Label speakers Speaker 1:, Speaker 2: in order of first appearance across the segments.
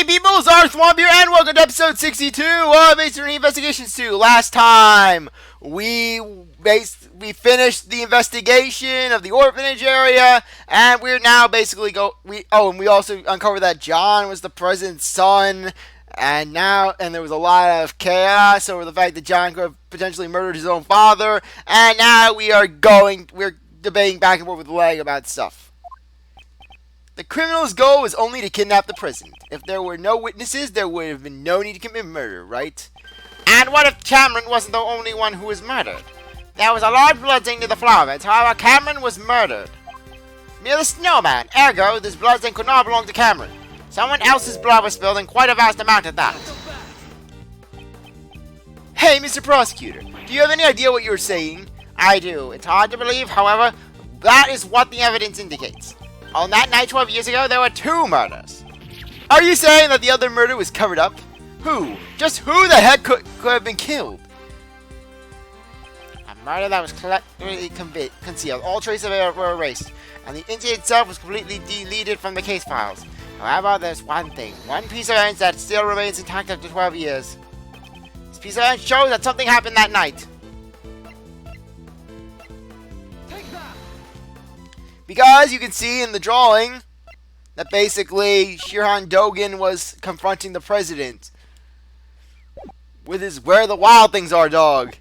Speaker 1: people, CzarThwomp here, and welcome to episode 62 of Mystery Investigations 2. Last time, we finished the investigation of the orphanage area, and we're now basically we also uncovered that John was the president's son, and there was a lot of chaos over the fact that John could have potentially murdered his own father, and now we're debating back and forth with Leg about stuff. The criminal's goal was only to kidnap the president. If there were no witnesses, there would have been no need to commit murder, right? And what if Cameron wasn't the only one who was murdered? There was a large bloodstain near the flower beds, however, Cameron was murdered near the snowman. Ergo, this bloodstain could not belong to Cameron. Someone else's blood was spilled, and quite a vast amount at that. Hey, Mr. Prosecutor, do you have any idea what you're saying? I do. It's hard to believe, however, that is what the evidence indicates. On that night 12 years ago, there were 2 murders. Are you saying that the other murder was covered up? Who? Just who the heck could have been killed? A murder that was cleverly concealed. All traces of it were erased, and the incident itself was completely deleted from the case files. However, there's one piece of evidence that still remains intact after 12 years. This piece of evidence shows that something happened that night. Because you can see in the drawing that basically Shirhan Dogan was confronting the president with his "where the wild things are" dog.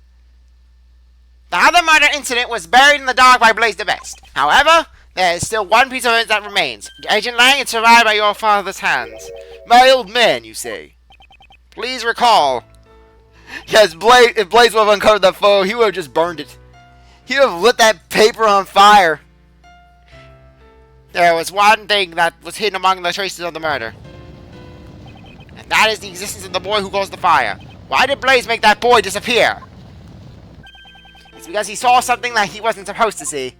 Speaker 1: The other murder incident was buried in the dark by Blaze the Best. However, there is still one piece of evidence that remains. Agent Lang is survived by your father's hands. My old man, you say? Please recall. Yes, if Blaze would have uncovered that photo, he would have just burned it. He would have lit that paper on fire. There was one thing that was hidden among the traces of the murder. And that is the existence of the boy who caused the fire. Why did Blaze make that boy disappear? It's because he saw something that he wasn't supposed to see.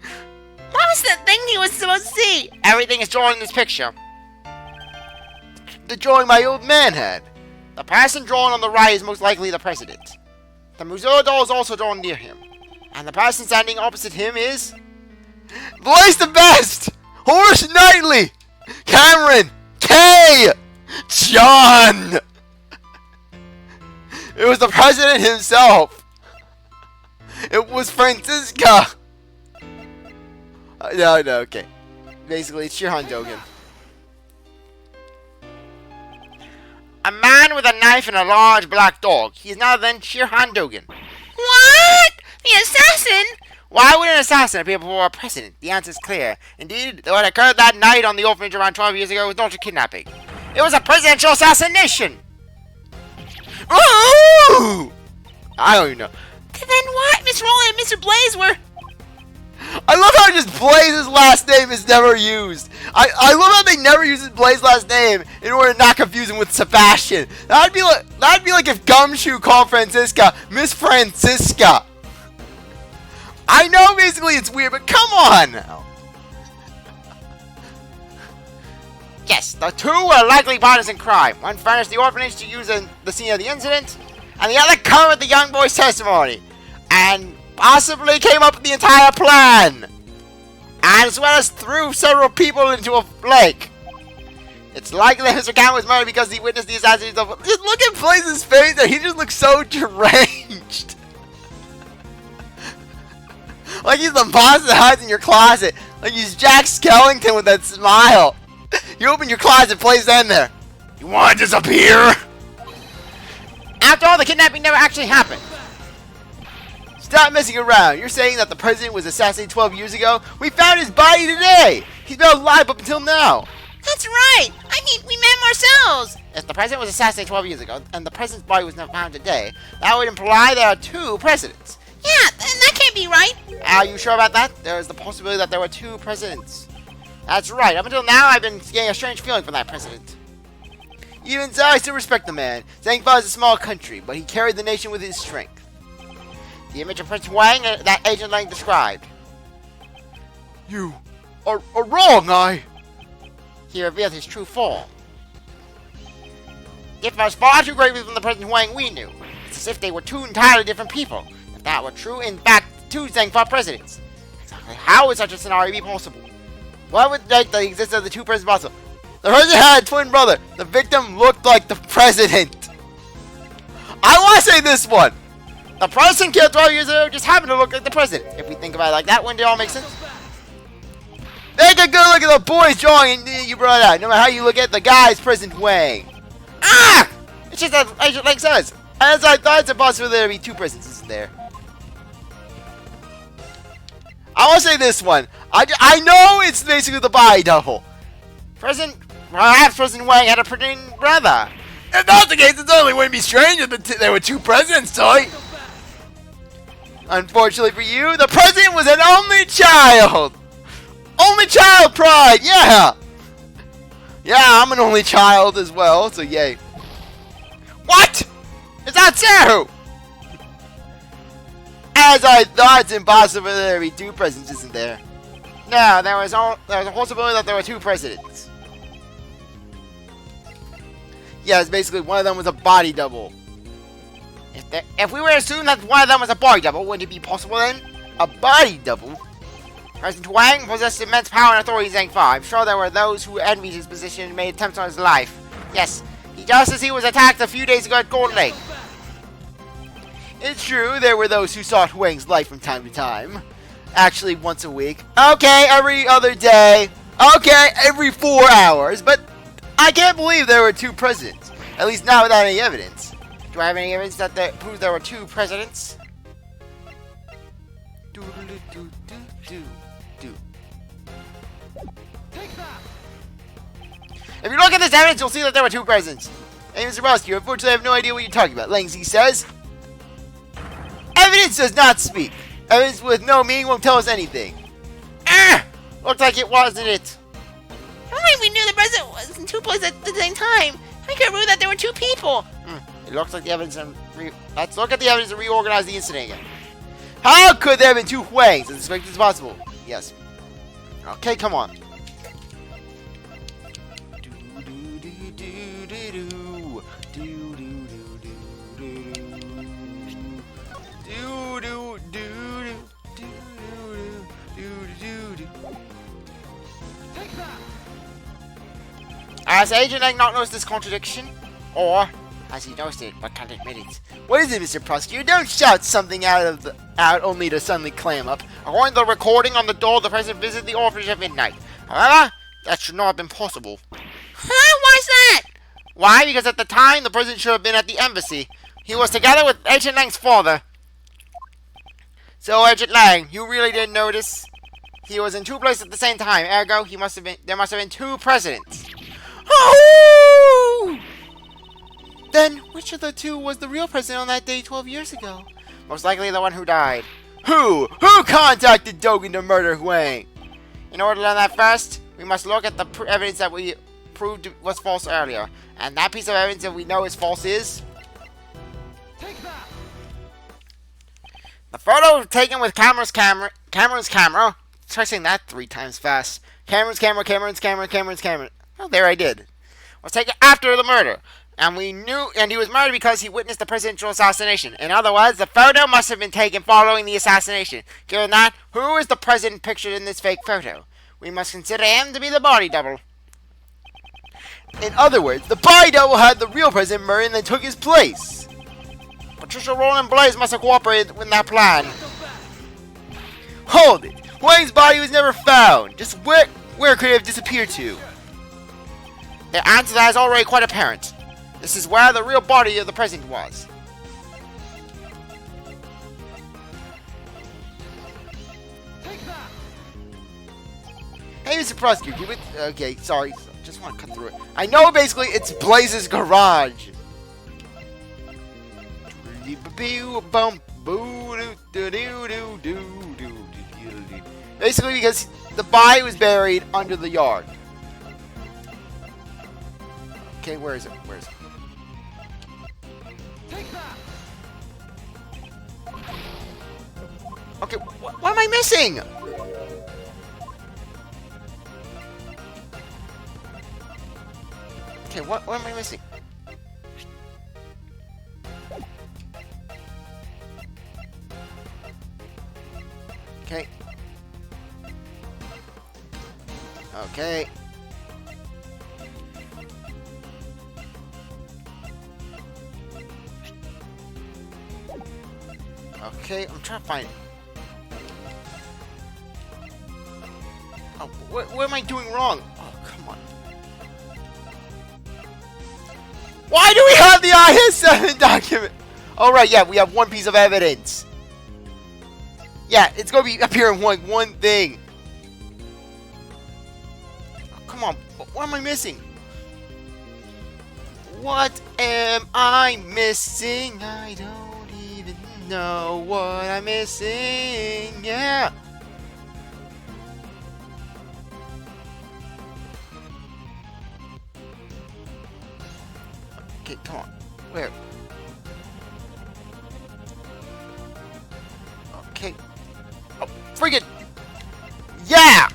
Speaker 1: What was the thing he was supposed to see? Everything is drawn in this picture. The drawing my old man had. The person drawn on the right is most likely the president. The Museo doll is also drawn near him. And the person standing opposite him is... Blaze the Best! Horace Knightley! Cameron! Kay! John! It was the president himself! It was Francisca! No, okay. Basically, it's Shirhan Dogan. A man with a knife and a large black dog. He is now then Shirhan Dogan. What? The assassin? Why would an assassin appear before a president? The answer is clear. Indeed, what occurred that night on the orphanage around 12 years ago was not a kidnapping. It was a presidential assassination! Ooh! I don't even know. Then what? Miss Roland and Mr. Blaze were... I love how just Blaze's last name is never used. I love how they never use Blaze's last name in order to not confuse him with Sebastian. That'd be like if Gumshoe called Francisca Miss Francisca. I know basically it's weird, but come on now. Yes, the 2 were likely partners in crime. One furnished the orphanage to use the scene of the incident, and the other covered the young boy's testimony, and possibly came up with the entire plan, as well as threw several people into a lake. It's likely that Mr. Cameron was murdered because he witnessed the assassination of... Just look at Blaze's face there, he just looks so deranged. Like he's the boss that hides in your closet. Like he's Jack Skellington with that smile. You open your closet, Blaze in there. You want to disappear? After all, the kidnapping never actually happened. Stop messing around. You're saying that the president was assassinated 12 years ago? We found his body today. He's been alive up until now. That's right. I mean, we met him ourselves. If the president was assassinated 12 years ago, and the president's body was not found today, that would imply there are 2 presidents. Yeah, that can't be right. Are you sure about that? There is the possibility that there were 2 presidents. That's right. Up until now, I've been getting a strange feeling from that president. Even so, I still respect the man. Zhangfa is a small country, but he carried the nation with his strength. The image of Prince Huang that Agent Lang described. You are wrong, He revealed his true form. It was far too great from the President Huang we knew. It's as if they were 2 entirely different people. If that were true, in fact, 2 Zhangfa presidents. Exactly how would such a scenario be possible? What would make the existence of the 2 presidents possible? The president had a twin brother. The victim looked like the president. I want to say this one. The president killed 12 years ago just happened to look like the president. If we think about it like that, wouldn't it all make sense? Take a good look at the boy's drawing you brought out. No matter how you look at the guy's President Huang. Ah! It's just as Agent Lang says. As I thought, it's impossible there to be two presidents, isn't there? I want to say this one. I know it's basically the body double. Perhaps President Huang had a pretending brother. If that's the case, it certainly wouldn't be strange if there were two presidents, Toy. Unfortunately for you, the president was an only child. Only child pride, yeah. Yeah, I'm an only child as well, so yay. What? Is that so? As I thought, it's impossible there to be two presidents, isn't there? No, there was a possibility that there were two presidents. Yes, basically one of them was a body double. If we were to assume that one of them was a body double, wouldn't it be possible then? A body double? President Huang possessed immense power and authority in Zhang. I'm sure there were those who envied his position and made attempts on his life. Yes, just as he was attacked a few days ago at Golden Lake. It's true, there were those who sought Huang's life from time to time. Actually, once a week. Okay, every other day. Okay, every 4 hours. But I can't believe there were two presidents. At least not without any evidence. Do I have any evidence that proves there were two presidents? If you look at this evidence, you'll see that there were two presidents. Hey, Mr. Rescue, unfortunately, I have no idea what you're talking about. Langzy says, evidence does not speak. Evidence with no meaning won't tell us anything. Ah! Looks like it wasn't it.
Speaker 2: How many we knew the president was in two places at the same time? I could prove that there were two people.
Speaker 1: It looks like the evidence let's look at the evidence and reorganize the incident again. How could there have been two Huangs as expected as possible? Yes. Okay, come on. Has Agent Lang not noticed this contradiction? Or has he noticed it but can't admit it? What is it, Mr. Prosecutor? Don't shout something out only to suddenly clam up. According to the recording on the door, the president visited the orphanage at midnight. However, that should not have been possible.
Speaker 2: Huh? Why's that?
Speaker 1: Why? Because at the time, the president should have been at the embassy. He was together with Agent Lang's father. So, Agent Lang, you really didn't notice? He was in two places at the same time. Ergo, there must have been two presidents. Oh! Then, which of the two was the real president on that day 12 years ago? Most likely the one who died. Who? Who contacted Dogen to murder Huang? In order to learn that first, we must look at the evidence that we proved was false earlier. And that piece of evidence that we know is false is... the photo taken with Cameron's camera. Try saying that 3 times fast. Cameron's camera. Well, there I did. Was taken after the murder. And he was murdered because he witnessed the presidential assassination. In other words, the photo must have been taken following the assassination. Given that, who is the president pictured in this fake photo? We must consider him to be the body double. In other words, the body double had the real president murdered and then took his place. Patricia, Roland, and Blaze must have cooperated with that plan. Hold it! Huang's body was never found. Just where could it have disappeared to? The answer to that is already quite apparent. This is where the real body of the president was. Hey, Mr. Prosecutor, okay, sorry, just want to cut through it. I know basically it's Blaze's garage. Basically because the body was buried under the yard. Okay, where is it? Okay, what am I missing? Okay, what am I missing? Okay. Okay, I'm trying to find it. Oh, what am I doing wrong? Oh, come on. Why do we have the IS-7 document? Oh, right, yeah, we have one piece of evidence. Yeah, it's going to be appearing one thing. Oh, come on, what am I missing? What am I missing? I don't even know what I'm missing. Yeah. Okay, come on. Where? Okay. Oh, freaking. Yeah!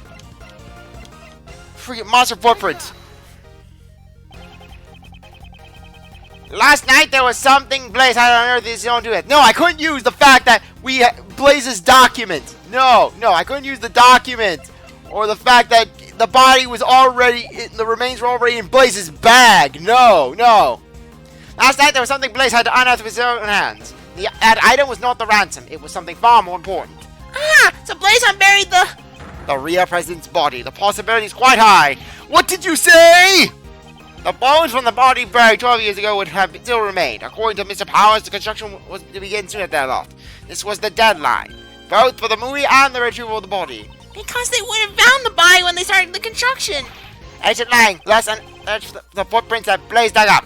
Speaker 1: Freaking monster footprints. Last night there was something Blaze had on Earth. This don't do it. No, I couldn't use the fact that we Blaze's document. No, I couldn't use the document or the fact that the body was already, the remains were already in Blaze's bag. No. Last night there was something Blaze had to unearth with his own hands. That item was not the ransom. It was something far more important.
Speaker 2: Ah, so Blaze unburied
Speaker 1: the real president's body. The possibility is quite high. What did you say? The bones from the body buried 12 years ago would have still remained. According to Mr. Powers, the construction was to begin soon at that lot. This was the deadline, both for the movie and the retrieval of the body.
Speaker 2: Because they would have found the body when they started the construction.
Speaker 1: Agent Lang, let's unearth the footprints that Blaze dug up.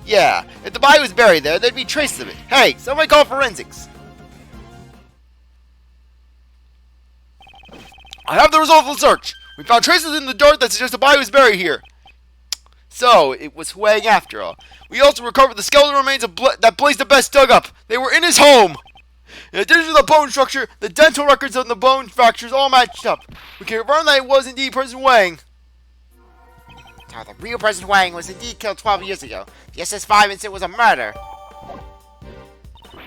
Speaker 1: Yeah, if the body was buried there, there'd be traces of it. Hey, somebody call forensics. I have the result of the search. We found traces in the dirt that suggest the body was buried here. So, it was Huang after all. We also recovered the skeletal remains of that Blaze the Best dug up. They were in his home. In addition to the bone structure, the dental records on the bone fractures all matched up. We can confirm that it was indeed President Huang. So, the real President Huang was indeed killed 12 years ago. The SS-5 incident was a murder.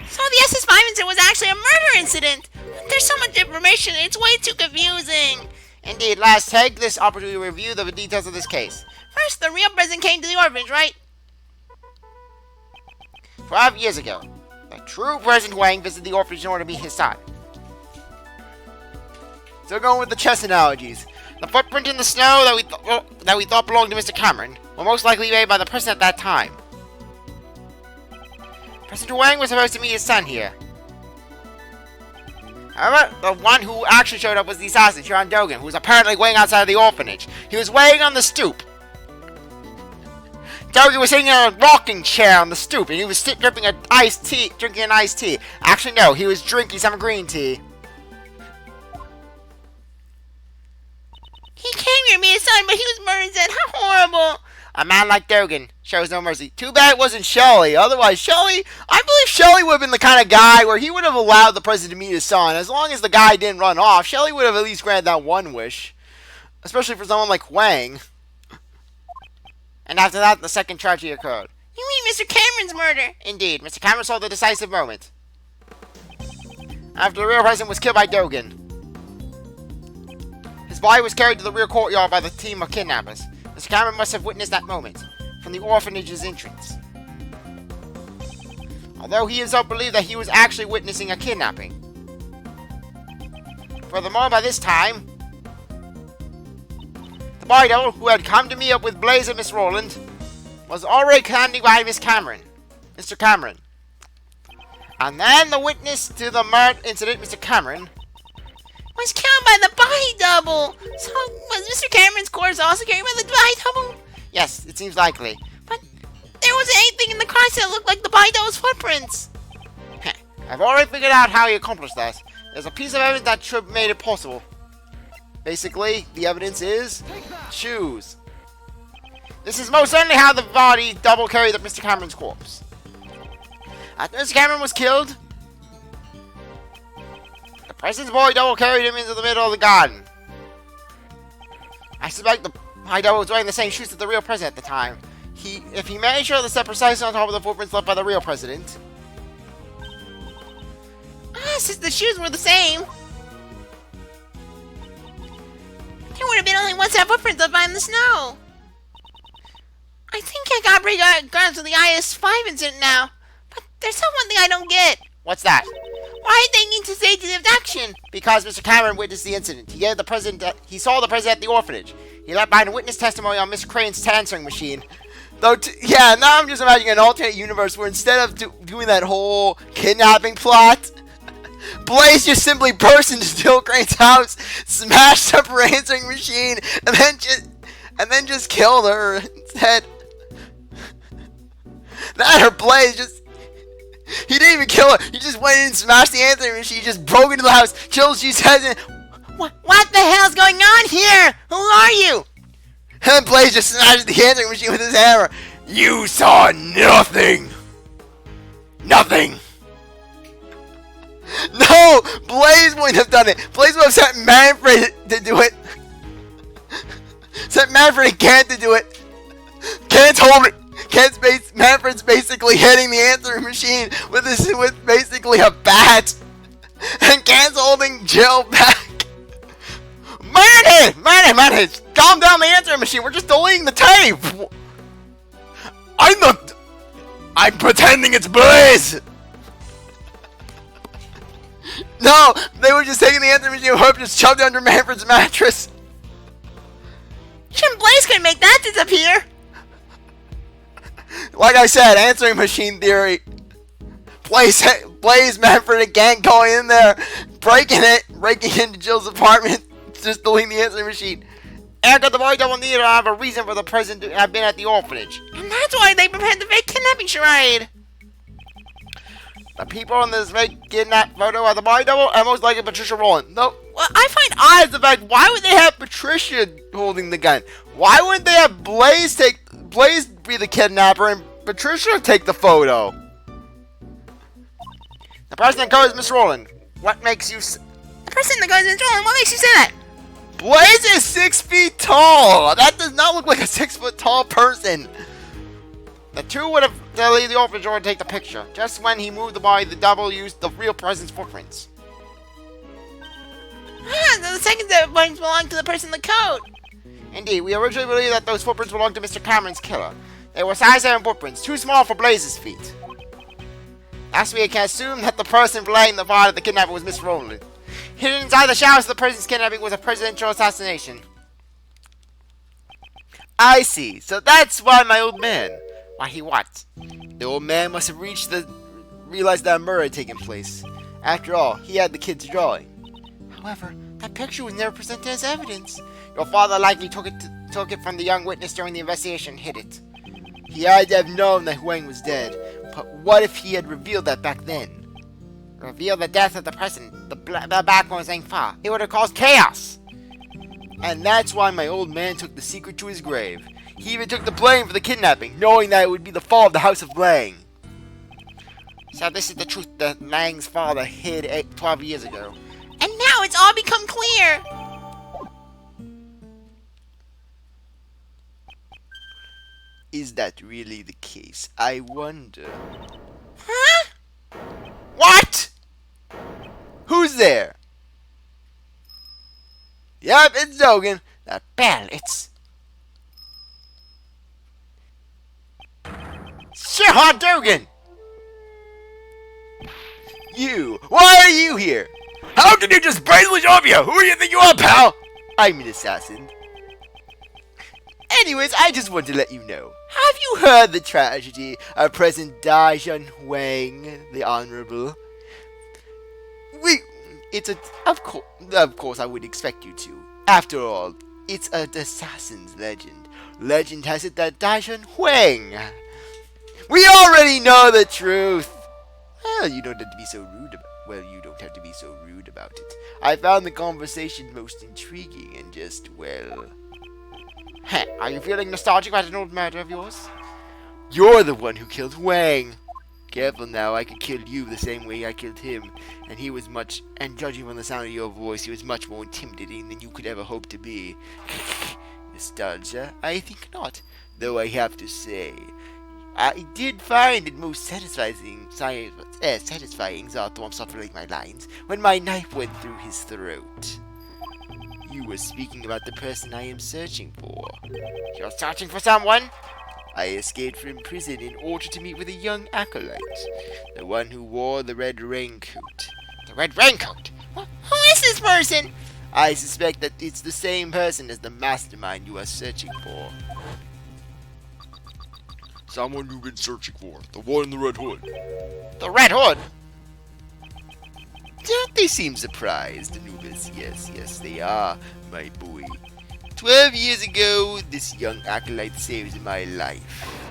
Speaker 2: So the SS-5 incident was actually a murder incident. There's so much information, it's way too confusing.
Speaker 1: Indeed, let's take this opportunity to review the details of this case.
Speaker 2: First, the real president came to the orphanage, right?
Speaker 1: 12 years ago, the true President Huang visited the orphanage in order to meet his son. So going with the chess analogies. The footprint in the snow that we thought belonged to Mr. Cameron were most likely made by the person at that time. President Huang was supposed to meet his son here. However, the one who actually showed up was the assassin, Sean Dogan, who was apparently waiting outside of the orphanage. He was waiting on the stoop. Dogan was sitting in a rocking chair on the stoop, and he was drinking an iced tea. Actually, no, he was drinking some green tea.
Speaker 2: He came here to meet his son, but he was murdered instead. How horrible!
Speaker 1: A man like Dogan shows no mercy. Too bad it wasn't Shelley. Otherwise, I believe Shelley would have been the kind of guy where he would have allowed the president to meet his son. As long as the guy didn't run off, Shelley would have at least granted that one wish. Especially for someone like Huang. And after that, the second tragedy occurred.
Speaker 2: You mean Mr. Cameron's murder?
Speaker 1: Indeed, Mr. Cameron saw the decisive moment. After the real president was killed by Dogan, his body was carried to the rear courtyard by the team of kidnappers. Mr. Cameron must have witnessed that moment from the orphanage's entrance. Although he himself believed that he was actually witnessing a kidnapping. Furthermore, by this time, the body double who had come to meet up with Blaze and Miss Rowland was already standing behind Mr. Cameron. And then the witness to the murder incident, Mr. Cameron,
Speaker 2: was killed by the body double. So was Mr. Cameron's corpse also carried by the body double?
Speaker 1: Yes, it seems likely.
Speaker 2: But there wasn't anything in the crotch that looked like the body double's footprints.
Speaker 1: I've already figured out how he accomplished that. There's a piece of evidence that should have made it possible. Basically, the evidence is shoes. This is most certainly how the body double carried Mr. Cameron's corpse. After Mr. Cameron was killed, the president's body double carried him into the middle of the garden. I suspect the body double was wearing the same shoes as the real president at the time. If he managed to step precisely on top of the footprints left by the real president.
Speaker 2: Since the shoes were the same, there would have been only one set of footprints left behind the snow. I think I got pretty good grasp of the IS-5 incident now, but there's still one thing I don't get.
Speaker 1: What's that?
Speaker 2: Why did they need to stage the abduction?
Speaker 1: Because Mr. Cameron witnessed the incident. He gave the president. He saw the president at the orphanage. He left behind a witness testimony on Mr. Crane's answering machine. Though, yeah, now I'm just imagining an alternate universe where instead of doing that whole kidnapping plot, Blaze just simply burst into Jill Crane's house, smashed up her answering machine, and then just killed her instead. That or Blaze just. He didn't even kill her. He just went in and smashed the answering machine. He just broke into the house, killed she says,
Speaker 2: What the hell's going on here? Who are you?
Speaker 1: and Blaze just smashed the answering machine with his hammer. You saw nothing. Nothing. No, Blaze wouldn't have done it. Blaze would have sent Manfred to do it. Sent Manfred and Kent to do it. Kent's holding it. Manfred's basically hitting the answering machine with basically a bat, and Kent's holding Jill back. Manage! Calm down the answering machine. We're just deleting the tape. I'm pretending it's Blaze. No, they were just taking the answering machine and just shoved it under Manfred's mattress.
Speaker 2: Jim Blaze can make that disappear.
Speaker 1: Like I said, answering machine theory. Blaze, Manfred, and gang going in there, breaking into Jill's apartment, just deleting the answering machine. After the boy don't need to have a reason for the president to have been at the orphanage.
Speaker 2: And that's why they prepared the fake kidnapping charade.
Speaker 1: The people in this fake kidnap photo are the body double and most likely Patricia Rowland. No,
Speaker 2: Well, I find
Speaker 1: odd the fact, why would they have Patricia holding the gun? Why wouldn't they have Blaze be the kidnapper and Patricia take the photo? The person that goes, Miss Rowland. What makes you...
Speaker 2: The person that goes in Jordan, what makes you say that?
Speaker 1: Blaze is 6 feet tall! That does not look like a 6 foot tall person! The two would have to leave the orphanage or take the picture. Just when he moved the body, the double used the real person's footprints.
Speaker 2: The second set of footprints belong to the person in the coat.
Speaker 1: Indeed, we originally believed that those footprints belonged to Mr. Cameron's killer. They were size 7 footprints, too small for Blaze's feet. Last we can assume that the person playing the part of the kidnapper was Miss Rowland. Hidden inside the shadows of the person's kidnapping was a presidential assassination. I see. So that's why my old man... Why he what? The old man must have realized that a murder had taken place. After all, he had the kid's drawing. However, that picture was never presented as evidence. Your father likely took it from the young witness during the investigation and hid it. He had to have known that Huang was dead. But what if he had revealed that back then? Revealed the death of the president, the backbone of Zhang Fa. It would have caused chaos. And that's why my old man took the secret to his grave. He even took the blame for the kidnapping, knowing that it would be the fall of the House of Lang. So this is the truth that Lang's father hid 12 years ago.
Speaker 2: And now it's all become clear.
Speaker 1: Is that really the case? I wonder.
Speaker 2: Huh?
Speaker 1: What? Who's there? Yep, it's Dogan. That bell, it's... Sure, Dogan! You! Why are you here? How can you just brazenly show up here? Who do you think you are, pal? I'm an assassin. Anyways, I just want to let you know. Have you heard the tragedy of President Daishan Huang, the Honorable? Of course I would expect you to. After all, it's an assassin's legend. Legend has it that Daishan Huang. We already know the truth. Well, you don't have to be so rude about it. I found the conversation most intriguing and just, well... Are you feeling nostalgic about an old murder of yours? You're the one who killed Huang. Careful now, I could kill you the same way I killed him. And judging from the sound of your voice, he was much more intimidating than you could ever hope to be. Nostalgia? I think not. Though I have to say, I did find it most satisfying CzarThwomp suffering my lines when my knife went through his throat. You were speaking about the person I am searching for. You're searching for someone? I escaped from prison in order to meet with a young acolyte, the one who wore the red raincoat. The red raincoat?
Speaker 2: Who is this person?
Speaker 1: I suspect that it's the same person as the mastermind you are searching for.
Speaker 3: Someone you've been searching for. The one in the red hood.
Speaker 1: The Red Hood? Don't they seem surprised, Anubis? Yes, they are, my boy. 12 years ago, this young acolyte saved my life.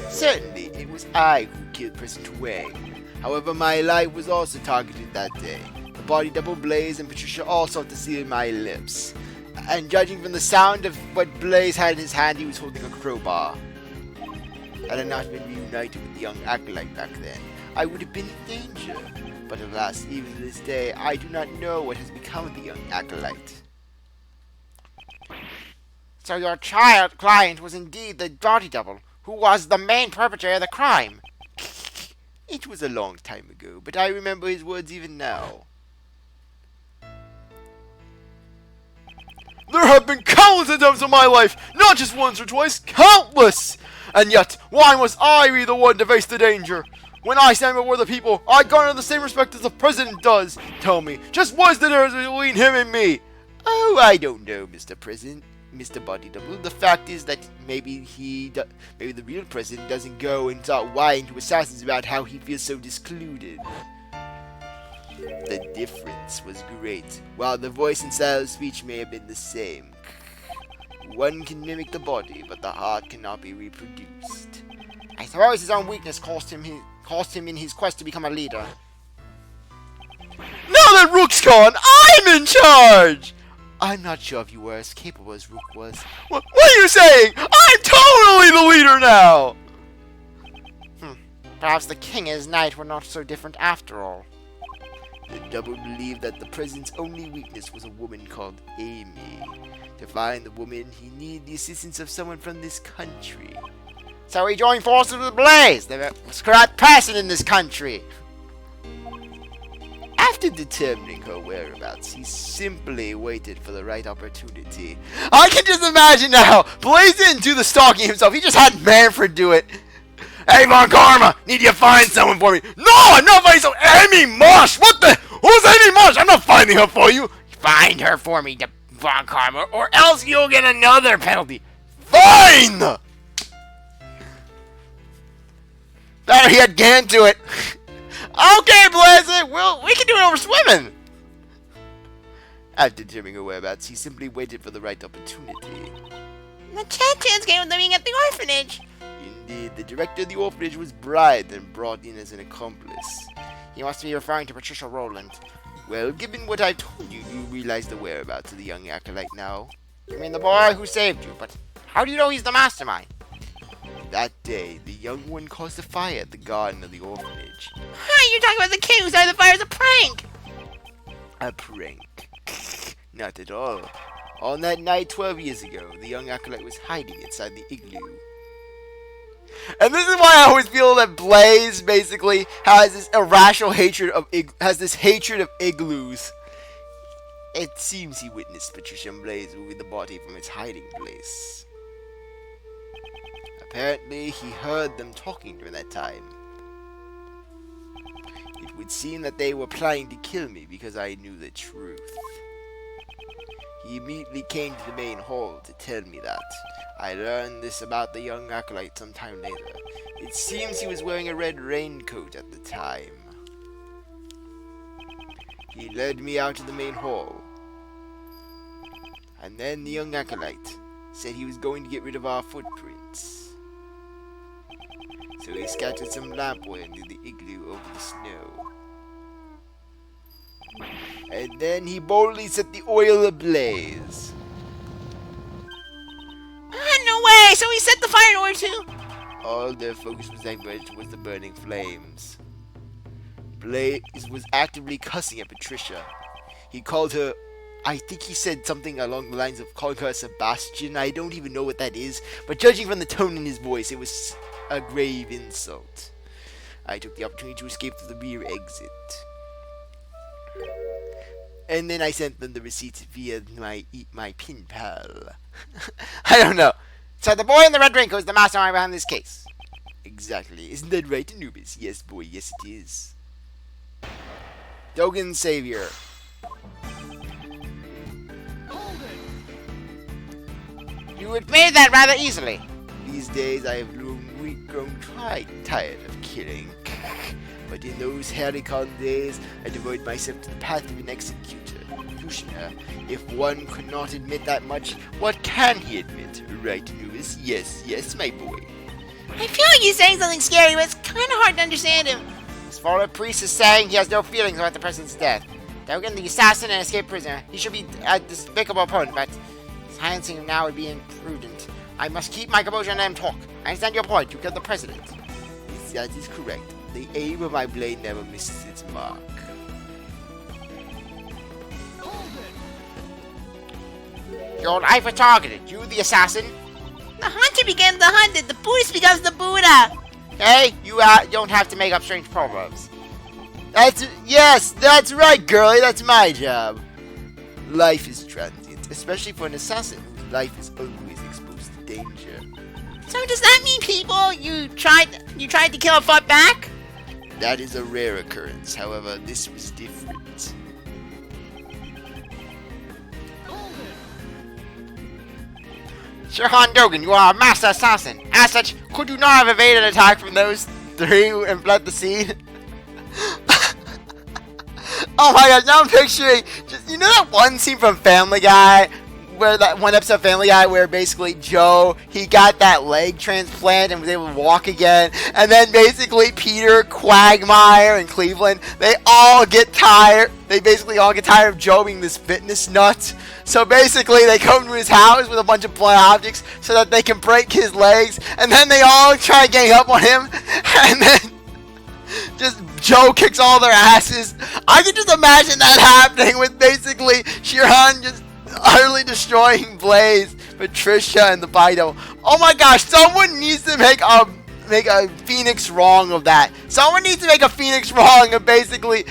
Speaker 1: Certainly, it was I who killed President Huang. However, my life was also targeted that day. The body double Blaze and Patricia all sought to seal my lips. And judging from the sound of what Blaze had in his hand, he was holding a crowbar. Had I not been reunited with the young acolyte back then, I would have been in danger. But alas, even to this day, I do not know what has become of the young acolyte.
Speaker 2: So your child client was indeed the body double, who was the main perpetrator of the crime.
Speaker 1: It was a long time ago, but I remember his words even now.
Speaker 3: There have been countless attempts in my life, not just once or twice, countless! And yet, why must I be the one to face the danger? When I stand before the people, I garner the same respect as the president does. Tell me, just what is the difference between him and me?
Speaker 1: Oh, I don't know, Mr. President, Mr. Body Double. The fact is that maybe maybe the real president doesn't go and start lying to assassins about how he feels so discluded. The difference was great, while the voice and style of speech may have been the same. One can mimic the body, but the heart cannot be reproduced.
Speaker 2: I suppose his own weakness cost him in his quest to become a leader.
Speaker 3: Now that Rook's gone, I'm in charge!
Speaker 1: I'm not sure if you were as capable as Rook was.
Speaker 3: What are you saying? I'm totally the leader now!
Speaker 2: Perhaps the king and his knight were not so different after all.
Speaker 1: The double believed that the president's only weakness was a woman called Amy. To find the woman, he needed the assistance of someone from this country.
Speaker 2: So he joined forces with Blaze, the most corrupt person in this country.
Speaker 1: After determining her whereabouts, he simply waited for the right opportunity.
Speaker 3: I can just imagine now! Blaze didn't do the stalking himself, he just had Manfred do it. Hey, Von Karma, need you to find someone for me? No, I'm not finding some Amy Mosh! What the? Who's Amy Mosh? I'm not finding her for you!
Speaker 2: Find her for me, Von Karma, or else you'll get another penalty.
Speaker 3: Fine! Better yet, get into it. Okay, Blaze, we can do it over swimming.
Speaker 1: After determining her whereabouts, he simply waited for the right opportunity.
Speaker 2: The chance game of living at the orphanage.
Speaker 1: Indeed, the director of the orphanage was bribed and brought in as an accomplice.
Speaker 2: You must be referring to Patricia Rowland.
Speaker 1: Well, given what I've told you, you realize the whereabouts of the young acolyte now.
Speaker 2: You mean the boy who saved you, but how do you know he's the mastermind?
Speaker 1: That day, the young one caused a fire at the garden of the orphanage.
Speaker 2: Hi, you're talking about the kid who started the fire as a prank!
Speaker 1: A prank? Not at all. On that night 12 years ago, the young acolyte was hiding inside the igloo.
Speaker 3: And this is why I always feel that Blaze basically has this irrational hatred of hatred of igloos.
Speaker 1: It seems he witnessed Patricia and Blaze moving the body from its hiding place. Apparently, he heard them talking during that time. It would seem that they were planning to kill me because I knew the truth. He immediately came to the main hall to tell me that. I learned this about the young acolyte some time later. It seems he was wearing a red raincoat at the time. He led me out to the main hall. And then the young acolyte said he was going to get rid of our footprints. So he scattered some lamp oil into the igloo over the snow. And then he boldly set the oil ablaze.
Speaker 2: No way! So he set the fire in order too?
Speaker 1: All their focus was diverted towards the burning flames. Blaze was actively cussing at Patricia. He called her, I think he said something along the lines of calling her Sebastian. I don't even know what that is, but judging from the tone in his voice, it was a grave insult. I took the opportunity to escape through the rear exit. And then I sent them the receipts via my pin pal.
Speaker 3: I don't know.
Speaker 2: So the boy in the red raincoat is the mastermind behind this case.
Speaker 1: Exactly. Isn't that right, Anubis? Yes, boy. Yes, it is. Dogen's savior.
Speaker 2: You admitted that rather easily.
Speaker 1: These days I have grown tired of killing. But in those Haricon days, I devoted myself to the path of an executioner. If one could not admit that much, what can he admit? Right, Anubis? Yes, yes, my boy.
Speaker 2: I feel like he's saying something scary, but it's kind of hard to understand him.
Speaker 1: As far as priest is saying, he has no feelings about the person's death. Dogen, the assassin and escaped prisoner, he should be a despicable opponent, but silencing him now would be imprudent. I must keep my composure and let him talk. I understand your point. You killed the president. Yes, that is correct. The aim of my blade never misses its mark.
Speaker 2: Your life was targeted. You, the assassin. The hunter becomes the hunted. The Buddhist becomes the Buddha.
Speaker 1: Hey, you don't have to make up strange proverbs. That's right, girlie. That's my job. Life is transient, especially for an assassin whose life is always exposed to danger.
Speaker 2: So does that mean people you tried to kill and fought back?
Speaker 1: That is a rare occurrence. However, this was different.
Speaker 2: Huang Dogen, you are a master assassin. As such, could you not have evaded an attack from those three and fled the scene?
Speaker 1: Oh my god, now I'm picturing, you know that one scene from Family Guy, where that one episode of Family Guy where basically Joe, he got that leg transplant and was able to walk again, and then basically Peter, Quagmire, and Cleveland, they basically all get tired of Joe being this fitness nut. So basically they come to his house with a bunch of blunt objects so that they can break his legs, and then they all try to gang up on him, and then just Joe kicks all their asses. I can just imagine that happening with basically Shirhan just utterly destroying Blaze, Patricia, and the Bido. Oh my gosh, someone needs to make a Phoenix wrong of that. Someone needs to make a Phoenix wrong of basically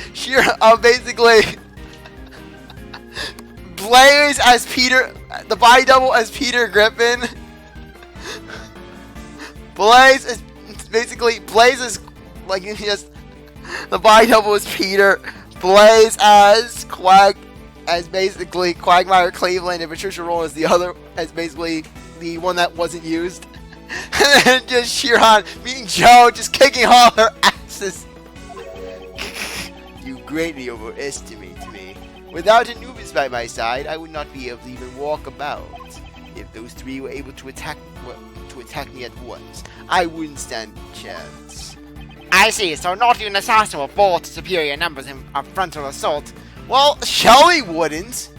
Speaker 1: Blaze as Peter, the body double as Peter Griffin. Blaze is like he has the body double as Peter. Blaze as basically Quagmire Cleveland, and Patricia Roll as basically the one that wasn't used. And then just Shirhan meeting Joe, just kicking all her asses. You greatly overestimate me. Without Anubis by my side, I would not be able to even walk about. If those three were able to attack me at once, I wouldn't stand a chance.
Speaker 2: I see, so not even an assassin will fall to superior numbers in a frontal assault.
Speaker 1: Well, Shelly wouldn't.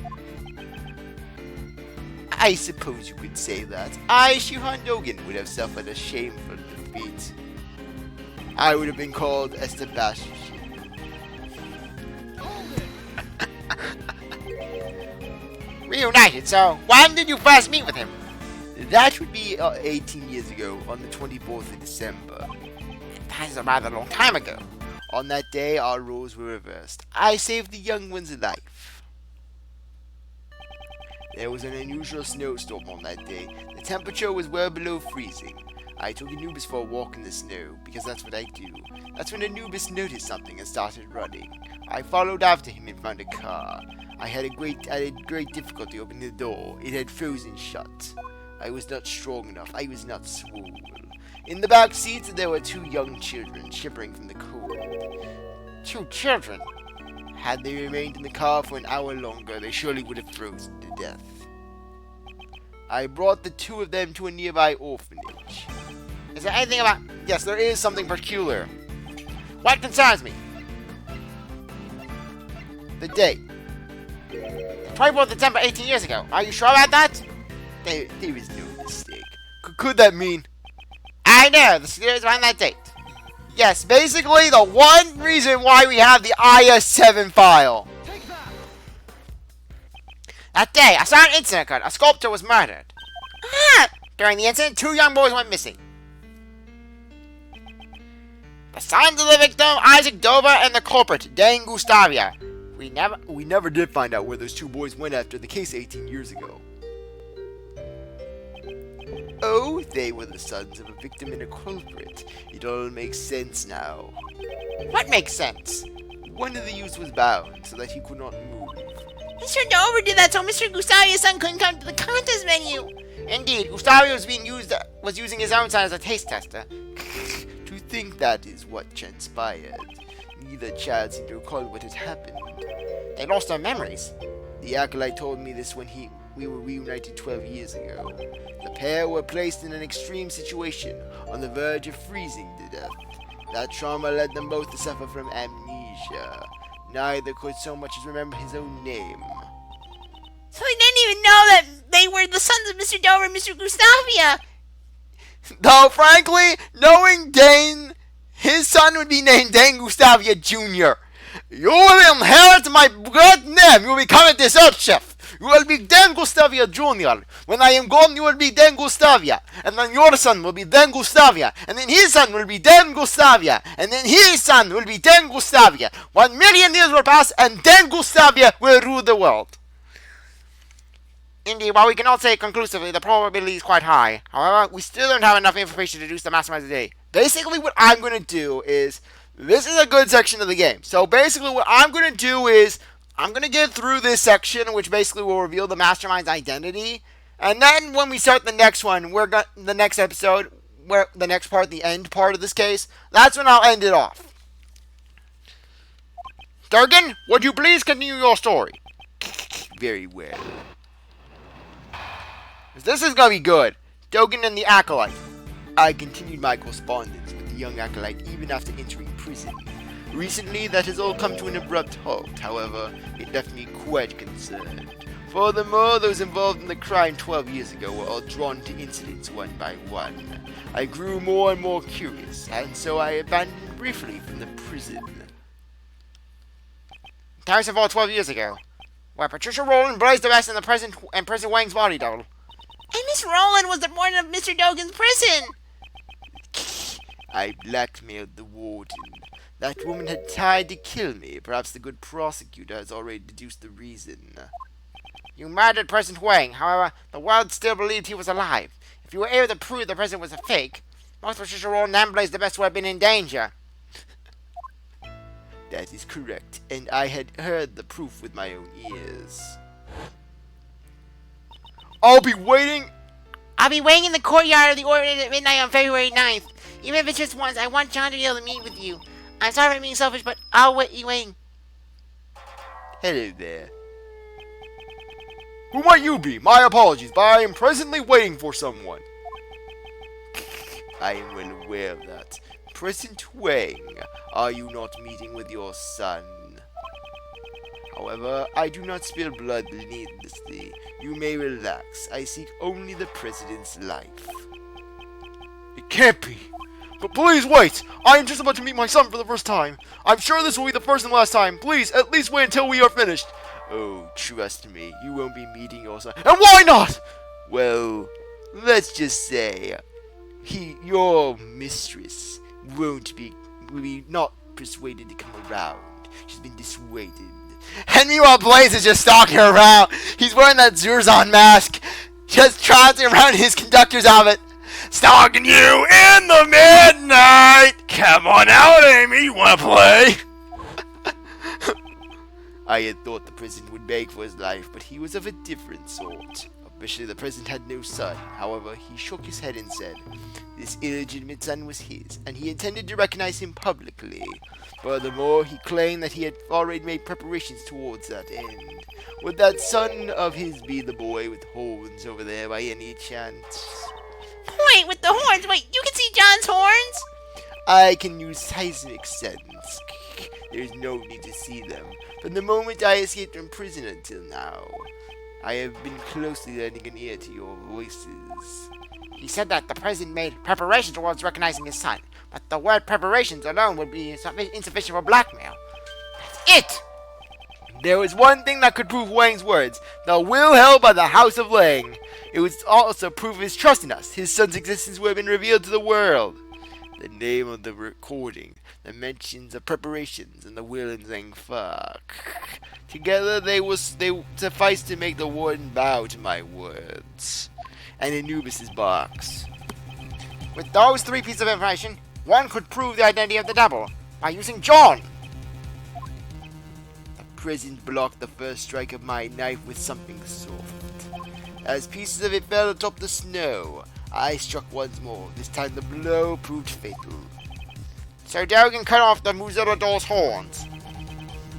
Speaker 1: I suppose you could say that. I, Huang Dogen, would have suffered a shameful defeat. I would have been called a Sebastian.
Speaker 2: Reunited, so when did you first meet with him?
Speaker 1: That would be 18 years ago, on the 24th of December.
Speaker 2: That is a rather long time ago.
Speaker 1: On that day, our roles were reversed. I saved the young one's life. There was an unusual snowstorm on that day. The temperature was well below freezing. I took Anubis for a walk in the snow, because that's what I do. That's when Anubis noticed something and started running. I followed after him and found a car. I had great difficulty opening the door. It had frozen shut. I was not strong enough. I was not swole. In the back seats, there were two young children shivering from the cold.
Speaker 2: 2 children?
Speaker 1: Had they remained in the car for an hour longer, they surely would have frozen to death. I brought the 2 of them to a nearby orphanage.
Speaker 2: Is there anything about...
Speaker 1: Yes, there is something peculiar.
Speaker 2: What concerns me?
Speaker 1: The date.
Speaker 2: 24th of December 18 years ago. Are you sure about that?
Speaker 1: There is no mistake. Could that mean?
Speaker 2: I know, the series around that date.
Speaker 1: Yes, basically the one reason why we have the IS-7 file.
Speaker 2: That day, I saw an incident occurred. A sculptor was murdered. During the incident, 2 young boys went missing. The sons of the victim, Isaac Dover, and the culprit, Dan Gustavia. We never
Speaker 1: did find out where those 2 boys went after the case 18 years ago. Oh, they were the sons of a victim and a culprit. It all makes sense now.
Speaker 2: What makes sense?
Speaker 1: One of the youths was bound so that he could not move.
Speaker 2: Mr. Dover did that so Mr. Gustavio's son couldn't come to the contest venue.
Speaker 1: Indeed, Gustavio was using his own son as a taste tester. To think that is what transpired. Neither child seemed to recall what had happened.
Speaker 2: They lost their memories.
Speaker 1: The acolyte told me this when we were reunited 12 years ago. The pair were placed in an extreme situation, on the verge of freezing to death. That trauma led them both to suffer from amnesia. Neither could so much as remember his own name.
Speaker 2: So they didn't even know that they were the sons of Mr. Dover and Mr. Gustavia.
Speaker 1: Though, frankly, knowing Dane, his son would be named Dane Gustavia Jr. You will inherit my great name. You will become a dessert chef. You will be Dan Gustavia Jr. When I am gone, you will be Dan Gustavia. And then your son will be Dan Gustavia. And then his son will be Dan Gustavia. And then his son will be Dan Gustavia. 1,000,000 years will pass, and Dan Gustavia will rule the world.
Speaker 2: Indeed, while we cannot say conclusively, the probability is quite high. However, we still don't have enough information to deduce the mastermind today.
Speaker 1: Basically, what I'm going to do is, this is a good section of the game. So basically, what I'm going to do is, I'm going to get through this section, which basically will reveal the mastermind's identity. And then when we start the next one, the next episode, where the next part, the end part of this case, that's when I'll end it off.
Speaker 2: Durgan, would you please continue your story?
Speaker 1: Very well. This is going to be good. Dogan and the Acolyte. I continued my correspondence with the young Acolyte even after entering prison. Recently, that has all come to an abrupt halt. However, it left me quite concerned. Furthermore, those involved in the crime 12 years ago were all drawn to incidents one by one. I grew more and more curious, and so I abandoned briefly from the prison.
Speaker 2: Tell us about 12 years ago, where Patricia Rowland blazed the best in the present and President Wang's body double. And Miss Rowland was the warden of Mr. Dogan's prison.
Speaker 1: I blackmailed the warden. That woman had tried to kill me. Perhaps the good prosecutor has already deduced the reason.
Speaker 2: You murdered President Huang. However, the world still believed he was alive. If you were able to prove the president was a fake, most Patricia Rowland and Blaze the best would have been in danger.
Speaker 1: That is correct, and I had heard the proof with my own ears.
Speaker 3: I'll be waiting
Speaker 2: in the courtyard of the orphanage at midnight on February 9th. Even if it's just once, I want John to be able to meet with you. I'm sorry for being selfish, but I'll wait you waiting.
Speaker 1: Hello there.
Speaker 3: Who might you be? My apologies, but I am presently waiting for someone.
Speaker 1: I am well aware of that. President Huang, are you not meeting with your son? However, I do not spill blood needlessly. You may relax. I seek only the president's life.
Speaker 3: It can't be. But please wait! I am just about to meet my son for the first time. I'm sure this will be the first and last time. Please, at least wait until we are finished.
Speaker 1: Oh, trust me, you won't be meeting your son.
Speaker 3: And why not?
Speaker 1: Well, let's just say, your mistress will be not persuaded to come around. She's been dissuaded.
Speaker 2: And meanwhile, Blaze is just stalking her around. He's wearing that Zurzon mask, just trouncing around his conductor's outfit.
Speaker 3: Stalking you in the midnight! Come on out, Amy, you wanna play?
Speaker 1: I had thought the president would beg for his life, but he was of a different sort. Officially, the president had no son. However, he shook his head and said, this illegitimate son was his, and he intended to recognize him publicly. Furthermore, he claimed that he had already made preparations towards that end. Would that son of his be the boy with horns over there by any chance?
Speaker 2: Wait, with the horns? Wait, you can see John's horns?
Speaker 1: I can use seismic sense. There's no need to see them. From the moment I escaped from prison until now, I have been closely lending an ear to your voices.
Speaker 2: He said that the president made preparations towards recognizing his son, but the word preparations alone would be insufficient for blackmail. That's it!
Speaker 1: There was one thing that could prove Wang's words, the will held by the House of Lang. It was also proof of his trust in us. His son's existence would have been revealed to the world. The name of the recording, the mentions of preparations, and the will in Zhang Fuck. Together they suffice to make the warden bow to my words. and Anubis's box.
Speaker 2: With those 3 pieces of information, one could prove the identity of the double by using John.
Speaker 1: The prison blocked the first strike of my knife with something soft. As pieces of it fell atop the snow, I struck once more. This time the blow proved fatal.
Speaker 2: So Dogan cut off the Muzilador's horns.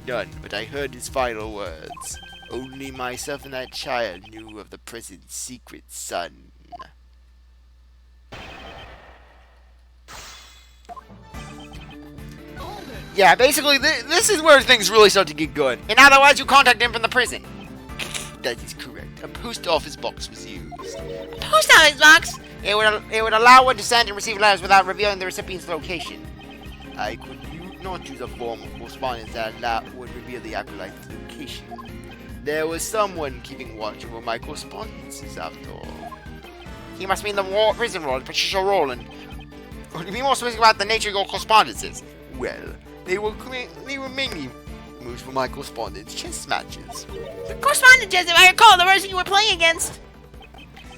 Speaker 1: None, but I heard his final words. Only myself and that child knew of the prison's secret son. Yeah, basically, this is where things really start to get good.
Speaker 2: In other words, you contacted him from the prison.
Speaker 1: That is correct. A post office box was used.
Speaker 2: Post office box? It would allow one to send and receive letters without revealing the recipient's location.
Speaker 1: I could not use a form of correspondence that would reveal the acolyte's location. There was someone keeping watch over my correspondences, after all.
Speaker 2: He must mean the prison ward, Patricia Rowland. Could you be more specific about the nature of your correspondences?
Speaker 1: Well, they were mainly used for my correspondence chess matches.
Speaker 4: The correspondences, if I recall, the person you were playing against.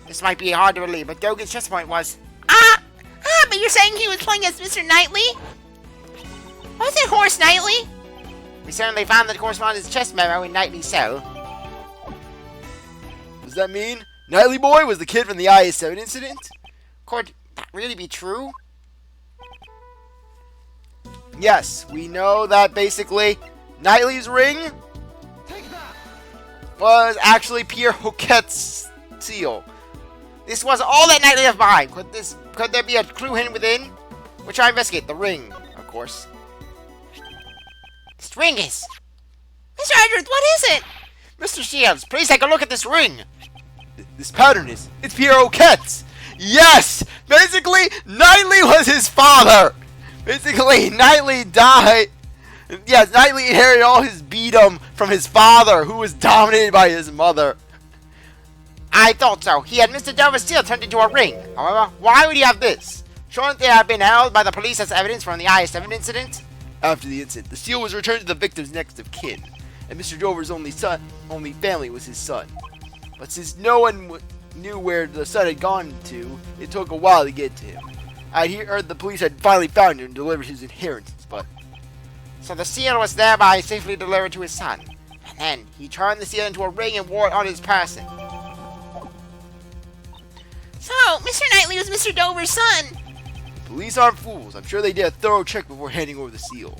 Speaker 2: This might be hard to believe, but Dogan's chess point was...
Speaker 4: But you're saying he was playing as Mr. Knightley? Was it Horse Knightley?
Speaker 2: We certainly found the correspondence chess memo in Knightley's cell.
Speaker 1: Does that mean Knightley Boy was the kid from the IS-7 incident?
Speaker 2: Could that really be true?
Speaker 1: Yes, we know that basically Knightley's ring was actually Pierre Hoquet's seal.
Speaker 2: This was all that Knightley left behind. Could there be a clue hidden within? We'll try to investigate the ring, of course. This ring is...
Speaker 4: Mr. Edgeworth, what is it?
Speaker 2: Mr. Shields, please take a look at this ring.
Speaker 1: This pattern is... It's Pierre Hoquet's! Yes! Basically, Knightley was his father! Basically, Knightley died... Yes, Knightley inherited all his beat-em from his father, who was dominated by his mother.
Speaker 2: I thought so. He had Mr. Delver's seal turned into a ring. However, why would he have this? Shouldn't they have been held by the police as evidence from the IS-7 incident?
Speaker 1: After the incident, the seal was returned to the victim's next of kin, and Mr. Dover's only family was his son. But since no one knew where the son had gone to, it took a while to get to him. I heard the police had finally found him and delivered his inheritance, but...
Speaker 2: So the seal was thereby safely delivered to his son. And then, he turned the seal into a ring and wore it on his person.
Speaker 4: So, Mr. Knightley was Mr. Dover's son.
Speaker 1: Police aren't fools. I'm sure they did a thorough check before handing over the seal.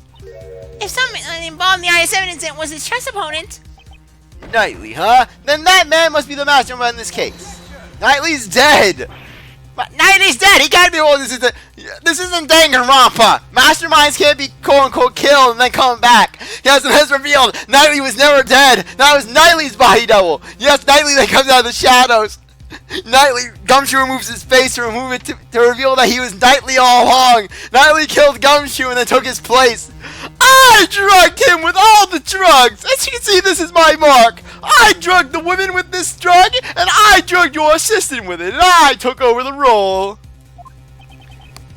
Speaker 4: If someone involved in the IS-7 incident was his chess opponent...
Speaker 1: Knightley, huh? Then that man must be the mastermind in this case. Knightley's dead!
Speaker 2: But Knightley's dead! He can't be...
Speaker 1: Well, this isn't Danganronpa! Masterminds can't be quote-unquote killed and then come back! Yes, it has revealed Knightley was never dead! That was Knightley's body double! Yes, Knightley that comes out of the shadows! Knightley, Gumshoe removes his face to remove it to reveal that he was Knightley all along! Knightley killed Gumshoe and then took his place! I drugged him with all the drugs! As you can see, this is my mark! I drugged the women with this drug, and I drugged your assistant with it, and I took over the role!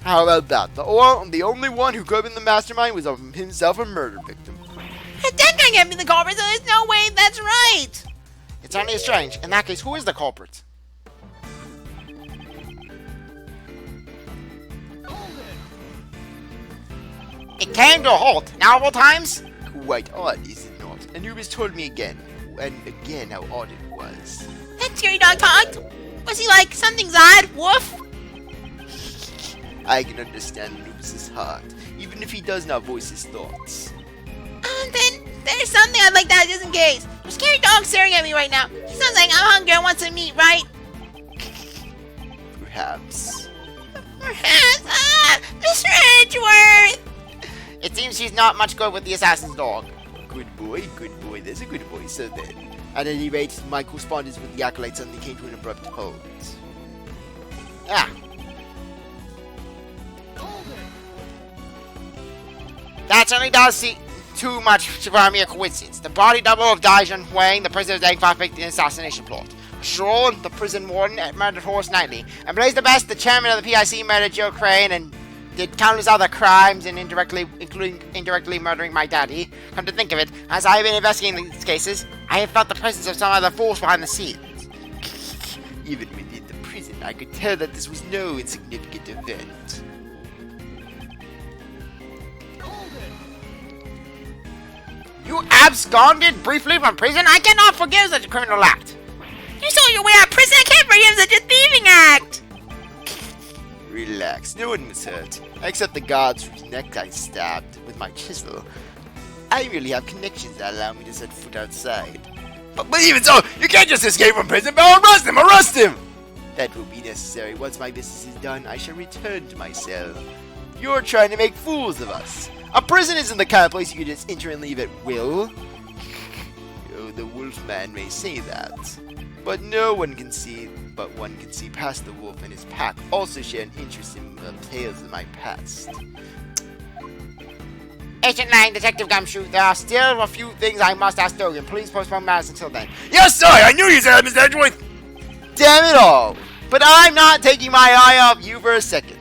Speaker 1: How about that? The only one who could have been the mastermind was himself a murder victim.
Speaker 4: That can't be the culprit, so there's no way that's right!
Speaker 2: It's certainly strange. In that case, who is the culprit? It came to a halt. Now times?
Speaker 1: Quite odd, is it not? Anubis told me again and again how odd it was.
Speaker 4: That scary dog talked. Was he like, something's odd, woof?
Speaker 1: I can understand Anubis' heart, even if he does not voice his thoughts.
Speaker 4: Then there's something I'd like that just in case. The scary dog's staring at me right now. He sounds like I'm hungry and want some meat, right?
Speaker 1: Perhaps.
Speaker 4: Perhaps. Mr. Edgeworth!
Speaker 2: It seems she's not much good with the assassin's dog.
Speaker 1: Good boy, there's a good boy. So then, at any rate, my correspondence with the acolyte suddenly came to an abrupt halt.
Speaker 2: Ah. That certainly does seem too much for a mere coincidence. The body double of Daijun Huang, the prisoner's egg victim in an assassination plot. Stroll, the prison warden, murdered Horse Knightley. And Blaze the Best, the chairman of the PIC, murdered Joe Crane and did countless other crimes, and including indirectly murdering my daddy. Come to think of it, as I have been investigating these cases, I have felt the presence of some other force behind the scenes.
Speaker 1: Even within the prison, I could tell that this was no insignificant event.
Speaker 2: You absconded briefly from prison? I cannot forgive such a criminal act.
Speaker 4: You stole your way out of prison. I can't forgive such a thieving act.
Speaker 1: Relax, no one was hurt, except the guards whose neck I stabbed with my chisel. I really have connections that allow me to set foot outside.
Speaker 3: But even so, you can't just escape from prison, but arrest him! Arrest him!
Speaker 1: That will be necessary. Once my business is done, I shall return to my cell. You're trying to make fools of us. A prison isn't the kind of place you can just enter and leave at will. Oh, the wolfman may say that. But one can see past the wolf and his pack also share an interest in the tales of my past.
Speaker 2: Agent 9, Detective Gumshoe, there are still a few things I must ask Dogan. Please postpone matters until then.
Speaker 3: Yes, sir! I knew you said that, Mr. Edgeworth!
Speaker 1: Damn it all! But I'm not taking my eye off you for a second.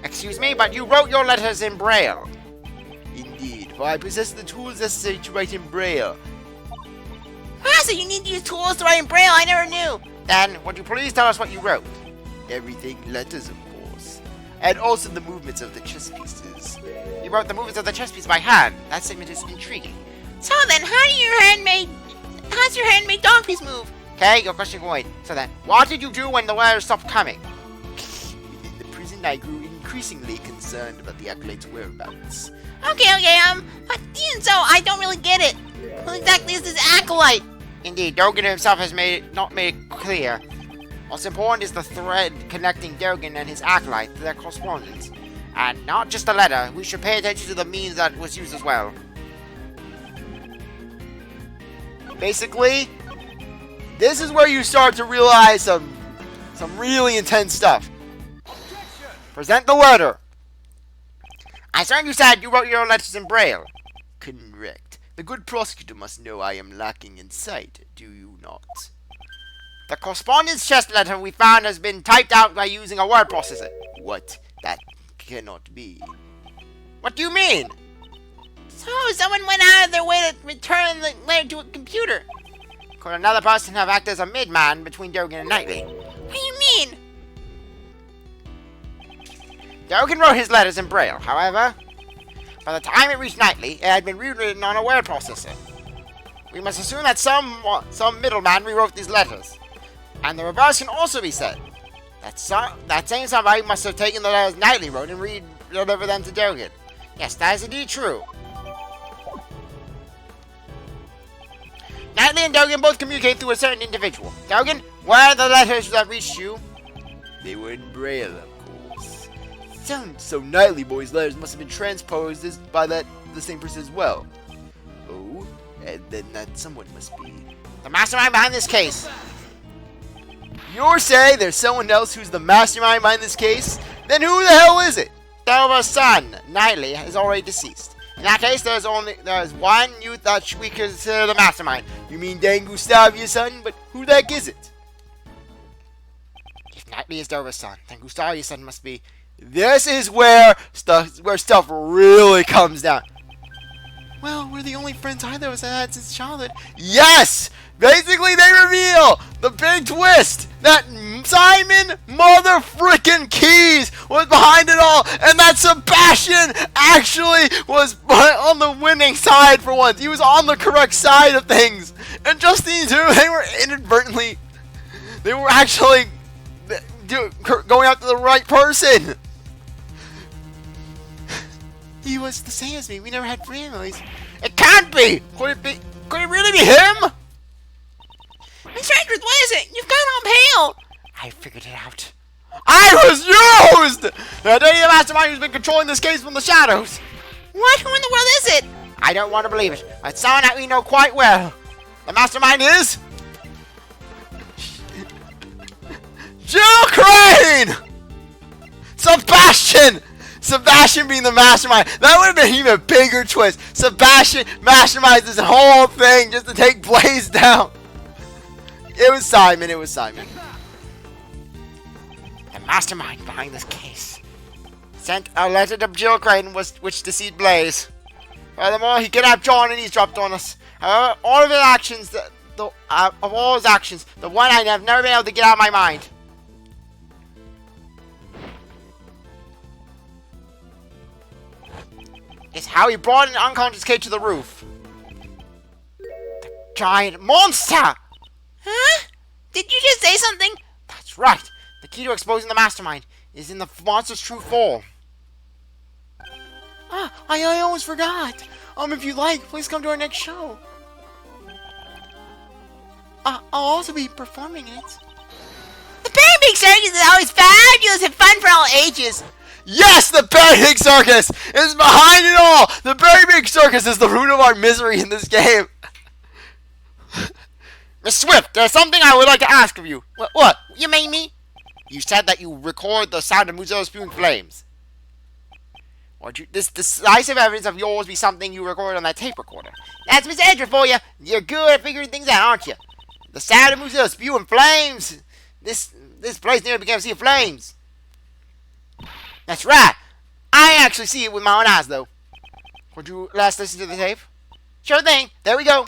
Speaker 2: Excuse me, but you wrote your letters in Braille.
Speaker 1: Indeed, for I possess the tools necessary to write in Braille.
Speaker 4: Ah, so you need to use tools to write in Braille. I never knew.
Speaker 2: Then, would you please tell us what you wrote?
Speaker 1: Everything letters, of course. And also the movements of the chess pieces.
Speaker 2: You wrote the movements of the chess piece by hand. That statement is intriguing.
Speaker 4: So then, how's your handmade dog piece move?
Speaker 2: Okay, your question going. So then, what did you do when the letters stopped coming?
Speaker 1: Within the prison, I grew increasingly concerned about the acolyte's whereabouts.
Speaker 4: Okay, but even so, I don't really get it. Who exactly is this acolyte?
Speaker 2: Indeed, Dogan himself has not made it clear. What's important is the thread connecting Dogan and his acolyte to their correspondence. And not just the letter, we should pay attention to the means that was used as well.
Speaker 1: Basically, this is where you start to realize some really intense stuff.
Speaker 2: Present the letter. I saw you said you wrote your letters in Braille.
Speaker 1: Correct. The good prosecutor must know I am lacking in sight, do you not?
Speaker 2: The correspondence chest letter we found has been typed out by using a word processor.
Speaker 1: What? That cannot be.
Speaker 2: What do you mean?
Speaker 4: So someone went out of their way to return the letter to a computer.
Speaker 2: Could another person have acted as a midman between Dogan and Knightley?
Speaker 4: What do you mean?
Speaker 2: Dogan wrote his letters in Braille, however, by the time it reached Knightley, it had been rewritten on a word processor. We must assume that some middleman rewrote these letters. And the reverse can also be said. That same somebody must have taken the letters Knightley wrote and re-delivered them to Dogan. Yes, that is indeed true. Knightley and Dogan both communicate through a certain individual. Dogan, where are the letters that reached you?
Speaker 1: They were in Braille, of course. So Knightley Boy's letters must have been transposed by the same person as well. Oh, and then that someone must be
Speaker 2: The mastermind behind this case.
Speaker 1: You're saying there's someone else who's the mastermind behind this case? Then who the hell is it?
Speaker 2: Delva's son, Knightley, is already deceased. In that case, there's one youth that we consider the mastermind.
Speaker 1: You mean Dan Gustavia's son? But who the heck is it?
Speaker 2: If Knightley is Delva's son, then Gustavia's son must be...
Speaker 1: This is where stuff really comes down. Well, we're the only friends either of us have had since childhood. Yes! Basically, they reveal the big twist that Simon motherfrickin' Keys was behind it all, and that Sebastian actually was on the winning side for once. He was on the correct side of things. And just these two, they were actually going after the right person. He was the same as me. We never had families.
Speaker 2: It can't be! Could it really be him?
Speaker 4: Mr. Edgeworth, what is it? You've gone all pale.
Speaker 2: I figured it out.
Speaker 1: I was used!
Speaker 2: The mastermind who's been controlling this case from the shadows.
Speaker 4: What? Who in the world is it?
Speaker 2: I don't want to believe it, but it's someone that we know quite well. The mastermind is...
Speaker 1: Jill Crane! Sebastian being the mastermind. That would have been even a bigger twist. Sebastian masterminds this whole thing just to take Blaze down. It was Simon.
Speaker 2: The mastermind behind this case sent a letter to Jill Crane which deceived Blaze. Furthermore, he kidnapped John and he's dropped on us. However, all of his actions, of all his actions, the one I have never been able to get out of my mind. Is how he brought an unconscious kid to the roof. The giant monster!
Speaker 4: Huh? Did you just say something?
Speaker 2: That's right. The key to exposing the mastermind is in the monster's true form.
Speaker 1: Ah, I almost forgot. If you like, please come to our next show. I'll also be performing it.
Speaker 4: The Very Big Circus is always fabulous and fun for all ages.
Speaker 1: Yes, the Very Big Circus is behind it all. The Very Big Circus is the root of our misery in this game.
Speaker 2: Miss Swift, there's something I would like to ask of you.
Speaker 1: What?
Speaker 2: You mean me? You said that you record the sound of Muzzo spewing flames. Would you, this decisive evidence of yours be something you record on that tape recorder?
Speaker 4: That's Miss Edgeworth for you.
Speaker 2: You're good at figuring things out, aren't you? The sound of Muzzo spewing flames. This place nearly became a sea of flames. That's right. I actually see it with my own eyes, though. Would you let us listen to the tape?
Speaker 4: Sure thing.
Speaker 2: There we go.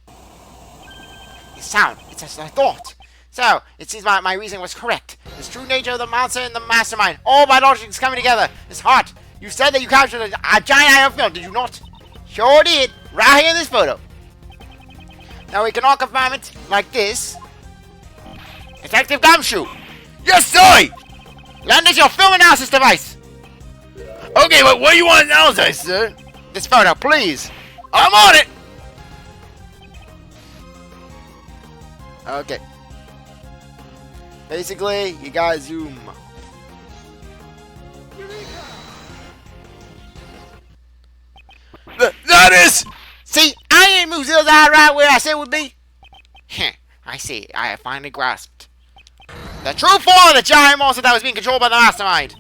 Speaker 2: The sound. It's as I thought. So, it seems my reasoning was correct. The true nature of the monster and the mastermind. All my logic is coming together. It's hot. You said that you captured a giant iron film, did you not? Sure did. Right here in this photo. Now we can all confirm it like this. Detective Gumshoe.
Speaker 3: Yes, sir!
Speaker 2: Lend us your film analysis device.
Speaker 3: Okay, but what do you want to analyze, sir?
Speaker 2: This photo, please.
Speaker 3: I'm on it!
Speaker 2: Okay. Basically, you gotta zoom.
Speaker 3: That is...
Speaker 2: See, I ain't moved those eye right where I said it would be. Heh, I see. I have finally grasped the true form of the giant monster that was being controlled by the mastermind.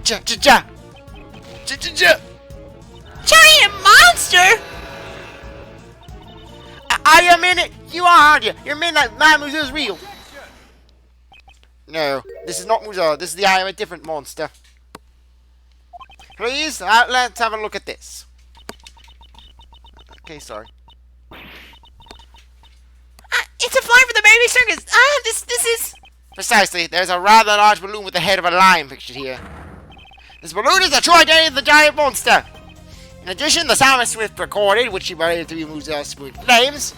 Speaker 4: Giant monster?
Speaker 2: I am in it. You are, aren't you? You're in that Muzo is real. No, this is not Muzo. This is the eye of a different monster. Please, let's have a look at this. Okay, sorry.
Speaker 4: It's a fly for the Very Big Circus. This is...
Speaker 2: Precisely. There's a rather large balloon with the head of a lion pictured here. This balloon is the true identity of the giant monster. In addition, the sound Swift recorded, which she believed to be Muzo's smooth flames.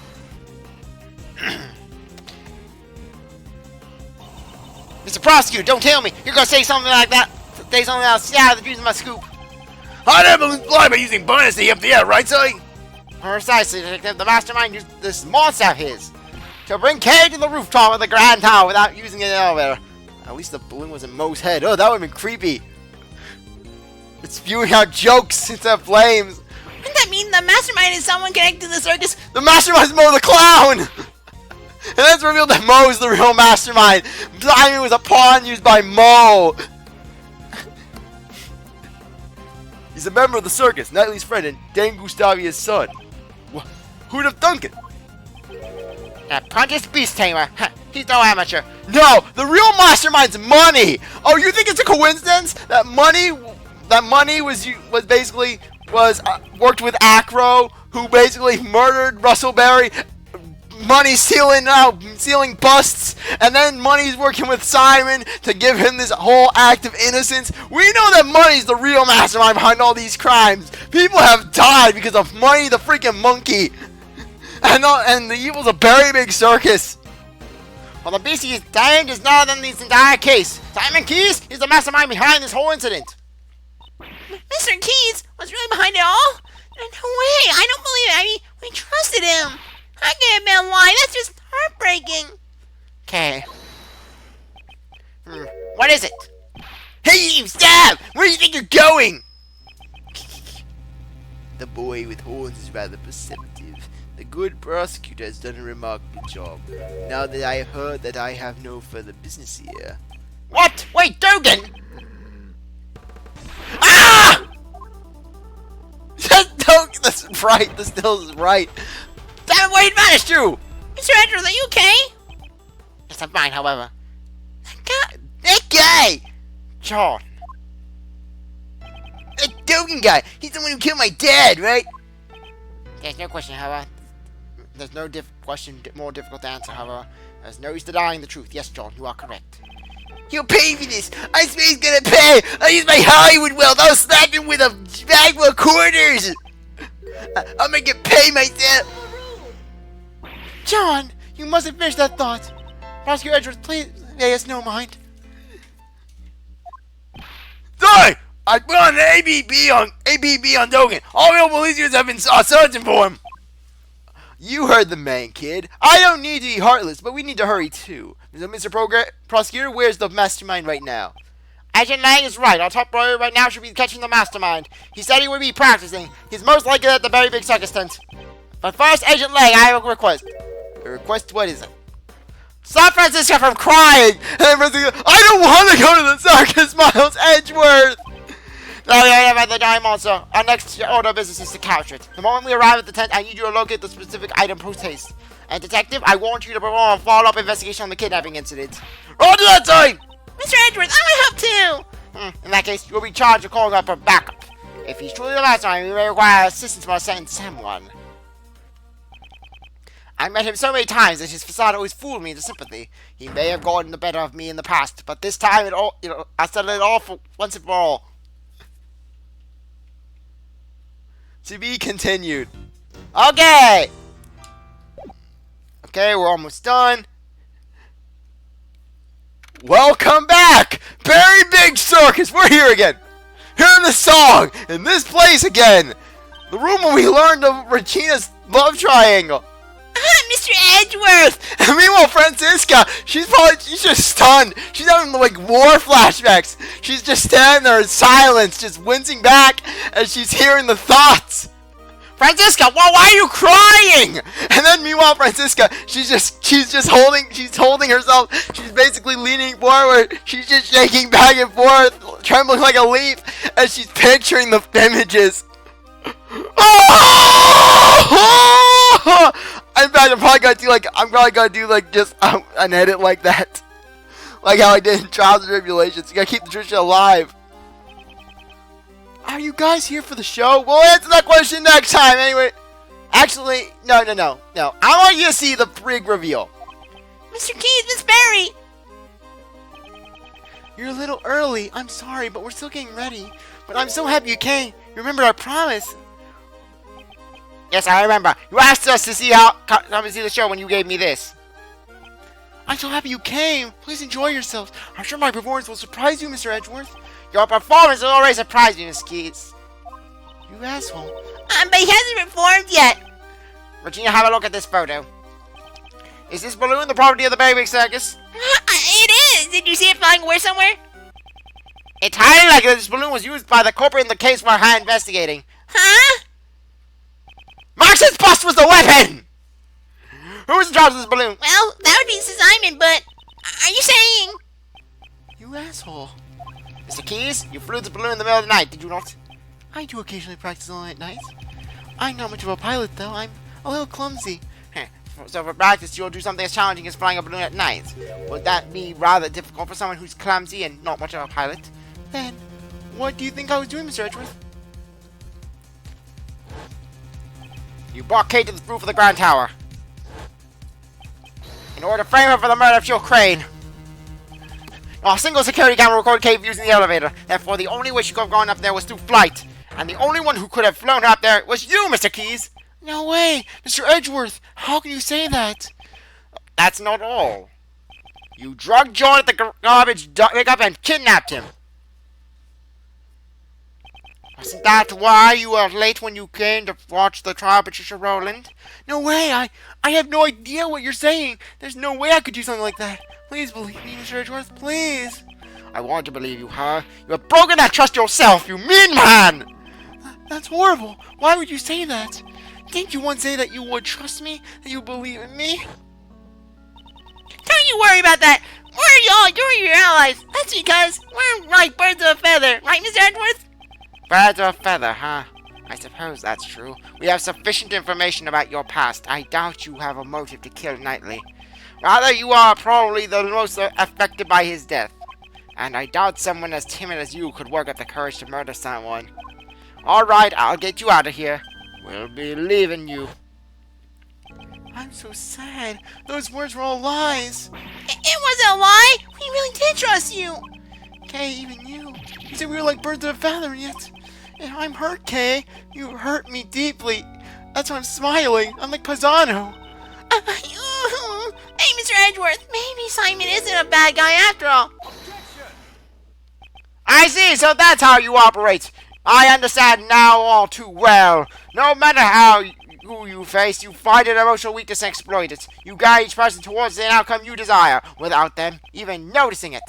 Speaker 2: Mr. Prosecutor, don't tell me. You're gonna say something like that. Say something else. Yeah, the juice of my scoop.
Speaker 3: Hot air balloons fly by using buoyancy up the air, right, sir?
Speaker 2: Precisely, Detective. The mastermind used this monster of his to bring Kay to the rooftop of the Grand Tower without using an elevator.
Speaker 1: At least the balloon was in Moe's head. Oh, that would have been creepy. It's spewing out jokes instead of flames.
Speaker 4: Wouldn't that mean the mastermind is someone connected to the circus?
Speaker 1: The mastermind's Moe the clown! And then it's revealed that Moe's the real mastermind. Diamond was a pawn used by Moe. He's a member of the circus, Knightley's friend, and Dan Gustavia's son. Who'd have thunk it?
Speaker 2: Apprentice Beast Tamer. He's no amateur.
Speaker 1: No, the real mastermind's money. Oh, you think it's a coincidence that money was basically worked with Acro, who basically murdered Russell Berry. Money stealing busts, and then Money's working with Simon to give him this whole act of innocence. We know that Money's the real mastermind behind all these crimes. People have died because of Money the freaking monkey. And the evil's a very big circus.
Speaker 2: Well, the beast he is damned is none other than this entire case. Simon Keys is the mastermind behind this whole incident.
Speaker 4: Mr. Keys was really behind it all? No way, I don't believe it. I mean, we trusted him. How can it be a lie? That's just heartbreaking.
Speaker 2: Okay. What is it?
Speaker 1: Hey, stop! Where do you think you're going? The boy with horns is rather perceptive. The good prosecutor has done a remarkable job. Now that I have heard that I have no further business here.
Speaker 2: What? Wait, Dugan!
Speaker 1: Ah! That's right. The still is right.
Speaker 2: Damn it, where did manage to?
Speaker 4: Mr. Edgeworth, are you okay?
Speaker 2: Yes, I'm fine, however.
Speaker 1: That guy!
Speaker 2: John.
Speaker 1: Dogan guy. He's the one who killed my dad, right?
Speaker 2: There's no question, however. There's no question more difficult to answer, however. There's no use to denying the truth. Yes, John, you are correct.
Speaker 1: He'll pay for this. I swear he's gonna pay. I'll use my Hollywood wealth. I'll slap him with a bag full of quarters. I'm gonna get paid myself.
Speaker 2: John, you mustn't finish that thought. Prosecutor Edgeworth, please pay us no mind.
Speaker 3: Die! I put on an ABB on Dogan. All real police have been searching for him.
Speaker 1: You heard the man, kid. I don't need to be heartless, but we need to hurry too. So, Mr. Prosecutor, where's the mastermind right now?
Speaker 2: Agent Lang is right. Our top priority right now should be catching the mastermind. He said he would be practicing. He's most likely at the very big circus tent. But first, Agent Lang, I have a request.
Speaker 1: A request? What is it?
Speaker 2: Stop Francisca from crying!
Speaker 1: And then Francisco, I don't want to go to the circus, Miles Edgeworth!
Speaker 2: No, about the giant monster. Our next order of business is to capture it. The moment we arrive at the tent, I need you to locate the specific item post-haste. And Detective, I want you to perform a follow-up investigation on the kidnapping incident.
Speaker 3: Roger that time!
Speaker 4: Mr. Edgeworth, I would help too.
Speaker 2: In that case, you will be charged with calling up for backup. If he's truly the mastermind, we may require assistance from sending someone. I met him so many times that his facade always fooled me into sympathy. He may have gotten the better of me in the past, but this time I settled it all for once and for all.
Speaker 1: To be continued.
Speaker 2: Okay! Okay, we're almost done.
Speaker 1: Welcome back! Very big circus! We're here again! Hearing the song! In this place again! The room where we learned of Regina's love triangle!
Speaker 4: Mr. Edgeworth!
Speaker 1: And meanwhile, Francisca, she's just stunned. She's having like war flashbacks. She's just standing there in silence, just wincing back as she's hearing the thoughts.
Speaker 2: Francisca, why are you crying?
Speaker 1: And then meanwhile, Francisca, she's holding herself. She's basically leaning forward. She's just shaking back and forth, trembling like a leaf as she's picturing the images. Oh! In fact, I'm probably gonna do just an edit like that, like how I did in Trials and Tribulations. You gotta keep the tradition alive. Are you guys here for the show? We'll answer that question next time. Anyway, actually, no. I want you to see the big reveal.
Speaker 4: Mr. Keys, Miss Barry!
Speaker 1: You're a little early. I'm sorry, but we're still getting ready. But I'm so happy you came. You remember our promise.
Speaker 2: Yes, I remember. You asked us to come and see the show when you gave me this.
Speaker 1: I'm so happy you came. Please enjoy yourselves. I'm sure my performance will surprise you, Mr. Edgeworth.
Speaker 2: Your performance will already surprise me, Miss Keys.
Speaker 1: You asshole.
Speaker 4: But he hasn't reformed yet.
Speaker 2: Regina, have a look at this photo. Is this balloon the property of the Very Big Circus?
Speaker 4: It is. Did you see it flying away somewhere?
Speaker 2: It's highly likely that this balloon was used by the culprit in the case we're investigating.
Speaker 4: Huh?
Speaker 2: Marx's bust was the weapon! Who was in charge of this balloon?
Speaker 4: Well, that would be Simon, but are you saying?
Speaker 1: You asshole.
Speaker 2: Mr. Keys, you flew this balloon in the middle of the night, did you not?
Speaker 1: I do occasionally practice all night nights. I'm not much of a pilot, though. I'm a little clumsy.
Speaker 2: So for practice, you'll do something as challenging as flying a balloon at night. Would that be rather difficult for someone who's clumsy and not much of a pilot?
Speaker 1: Then, what do you think I was doing, Mr. Edgeworth?
Speaker 2: You brought Kate to the roof of the Grand Tower in order to frame her for the murder of Jill Crane. A single security camera recorded Kate using the elevator. Therefore, the only way she could have gone up there was through flight. And the only one who could have flown her up there was you, Mr. Keys.
Speaker 1: No way! Mr. Edgeworth! How can you say that?
Speaker 2: That's not all. You drugged John at the garbage pickup and kidnapped him. Wasn't that why you were late when you came to watch the trial, Patricia Rowland?
Speaker 1: No way! I have no idea what you're saying! There's no way I could do something like that! Please believe me, Mr. Edgeworth, please!
Speaker 2: I want to believe you, huh? You have broken that trust yourself, you mean man!
Speaker 1: That's horrible! Why would you say that? Didn't you once say that you would trust me? That you believe in me?
Speaker 4: Don't you worry about that. You're your allies. That's because we're like birds of a feather. Right, Mr. Edgeworth?
Speaker 2: Birds of a feather, huh? I suppose that's true. We have sufficient information about your past. I doubt you have a motive to kill Knightley. Rather, you are probably the most affected by his death. And I doubt someone as timid as you could work up the courage to murder someone. Alright, I'll get you out of here. We'll be leaving you.
Speaker 1: I'm so sad. Those words were all lies.
Speaker 4: It wasn't a lie. We really did trust you.
Speaker 1: Kay, even you. You said we were like birds of a feather, and yet I'm hurt, Kay. You hurt me deeply. That's why I'm smiling. I'm like Pisano.
Speaker 4: Hey, Mr. Edgeworth, maybe Simon isn't a bad guy after all.
Speaker 2: I see, so that's how you operate. I understand now all too well. No matter who you face, you find an emotional weakness and exploit it. You guide each person towards the outcome you desire, without them even noticing it.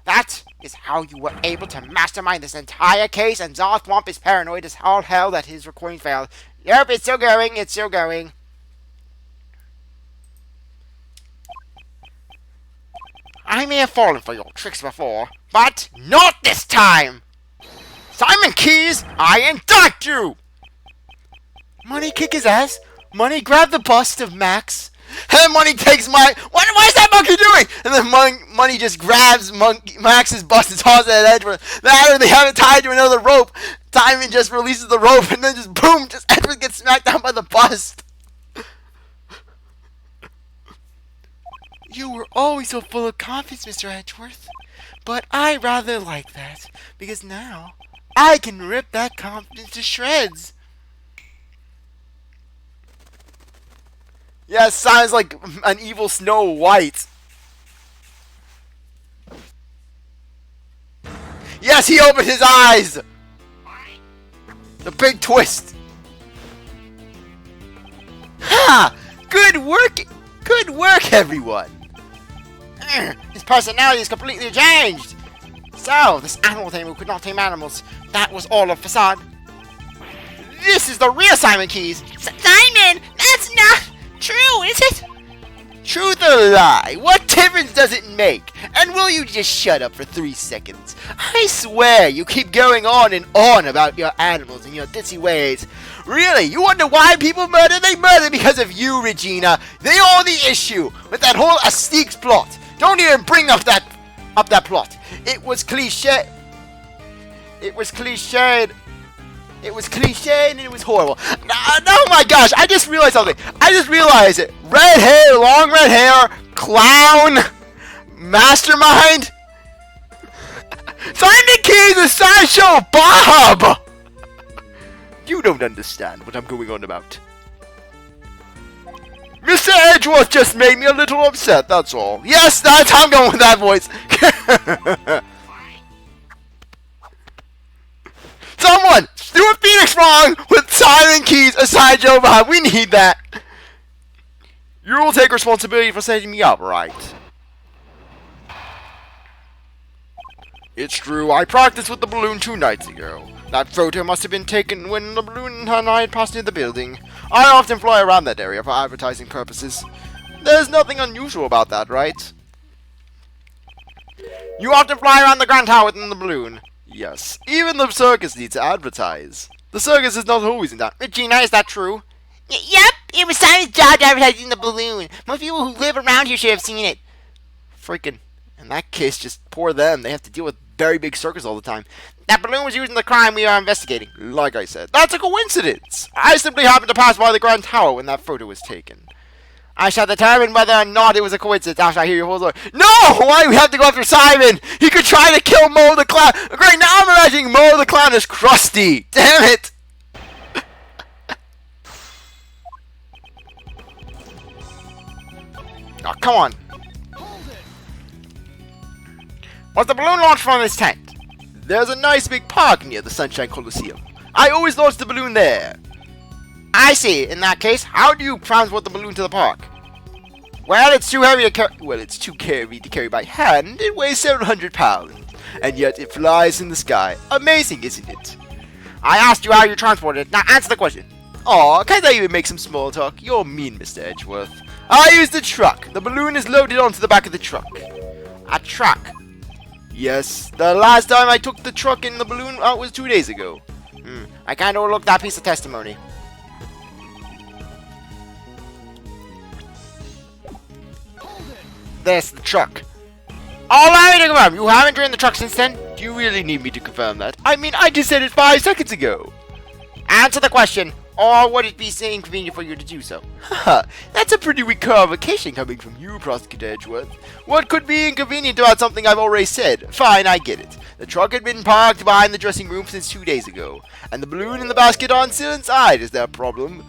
Speaker 2: That is how you were able to mastermind this entire case, and CzarThwomp is paranoid as all hell that his recording failed. Yep, it's still going, it's still going. I may have fallen for your tricks before, but not this time! Simon Keys, I indict you!
Speaker 1: Money, kick his ass. Money, grab the bust of Max. And Money takes my... What is that monkey doing? And then Money just grabs Max's bust and tosses it at Edgeworth. Then they have it tied to another rope. Simon just releases the rope and then just boom, just Edgeworth gets smacked down by the bust. You were always so full of confidence, Mr. Edgeworth. But I rather like that, because now I can rip that confidence to shreds. Yeah, sounds like an evil Snow White. Yes, he opened his eyes! The big twist. Ha! Good work! Good work, everyone!
Speaker 2: His personality is completely changed. So, this animal tamer could not tame animals. That was all a facade. This is the real Simon Keys.
Speaker 4: Simon, that's not true, is it?
Speaker 1: Truth or lie? What difference does it make? And will you just shut up for 3 seconds? I swear, you keep going on and on about your animals and your ditzy ways. Really, you wonder why people murder? They murder because of you, Regina. They are the issue with that whole Asteroid plot. Don't even bring up that plot. It was cliche. It was cliched. It was cliched and it was horrible. Oh my gosh, I just realized something. I just realized it. Red hair, long red hair, clown, mastermind. Simon Keys is Sideshow Bob. You don't understand what I'm going on about. Mr. Edgeworth just made me a little upset, that's all. Yes, that's how I'm going with that voice. Someone! Stuart Phoenix wrong with Simon Keys aside Joe Bob. We need that. You will take responsibility for setting me up, right? It's true, I practiced with the balloon 2 nights ago. That photo must have been taken when the balloon and I had passed near the building. I often fly around that area for advertising purposes. There's nothing unusual about that, right?
Speaker 2: You often fly around the Grand Tower within the balloon.
Speaker 1: Yes, even the circus needs to advertise. The circus is not always in that.
Speaker 2: Regina, is that true?
Speaker 4: Yep, it was Simon's job to advertising the balloon. Most people who live around here should have seen it.
Speaker 1: Freaking, in that case, just poor them. They have to deal with very big circus all the time.
Speaker 2: That balloon was used in the crime we are investigating.
Speaker 1: Like I said, that's a coincidence. I simply happened to pass by the Grand Tower when that photo was taken.
Speaker 2: I shall determine whether or not it was a coincidence after I hear your whole story.
Speaker 1: No! Why do we have to go after Simon? He could try to kill Mo the Clown. Great, now I'm imagining Mo the Clown is crusty. Damn it!
Speaker 2: Oh, come on. Was the balloon launched from this tent?
Speaker 1: There's a nice big park near the Sunshine Coliseum. I always launch the balloon there.
Speaker 2: I see. In that case, how do you transport the balloon to the park? Well, it's too heavy to carry.
Speaker 1: Well, it's too heavy to carry by hand. It weighs 700 pounds. And yet it flies in the sky. Amazing, isn't it?
Speaker 2: I asked you how you transported it. Now answer the question.
Speaker 1: Aw, can't I even make some small talk? You're mean, Mr. Edgeworth. I use the truck. The balloon is loaded onto the back of the truck.
Speaker 2: A truck?
Speaker 1: Yes, the last time I took the truck and the balloon out was 2 days ago.
Speaker 2: I can't overlook that piece of testimony. There's the truck. Allow me to confirm, you haven't driven the truck since then?
Speaker 1: Do you really need me to confirm that? I mean, I just said it 5 seconds ago.
Speaker 2: Answer the question, or would it be inconvenient for you to do so?
Speaker 3: Haha, that's a pretty weak provocation coming from you, Prosecutor Edgeworth. What could be inconvenient about something I've already said? Fine, I get it. The truck had been parked behind the dressing room since 2 days ago, and the balloon in the basket on still inside. Is there a problem?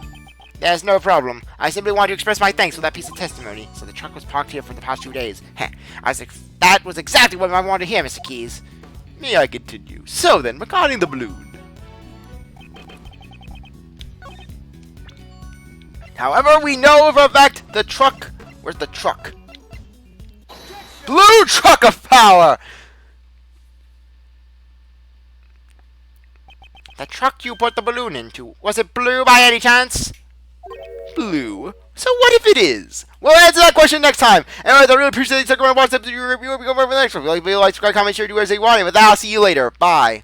Speaker 2: There's no problem. I simply want to express my thanks for that piece of testimony. So the truck was parked here for the past 2 days. Heh, that was exactly what I wanted to hear, Mr. Keys.
Speaker 3: May I continue? So then, regarding the balloon.
Speaker 1: However, we know for a fact the truck... Where's the truck? Blue truck of power!
Speaker 2: The truck you put the balloon into, was it blue by any chance?
Speaker 1: Blue? So what if it is? We'll answer that question next time. Anyways, I really appreciate you sticking around. Watch the review. We'll be over the next one. If you like, subscribe, comment, share, do whatever you want. With that, I'll see you later. Bye.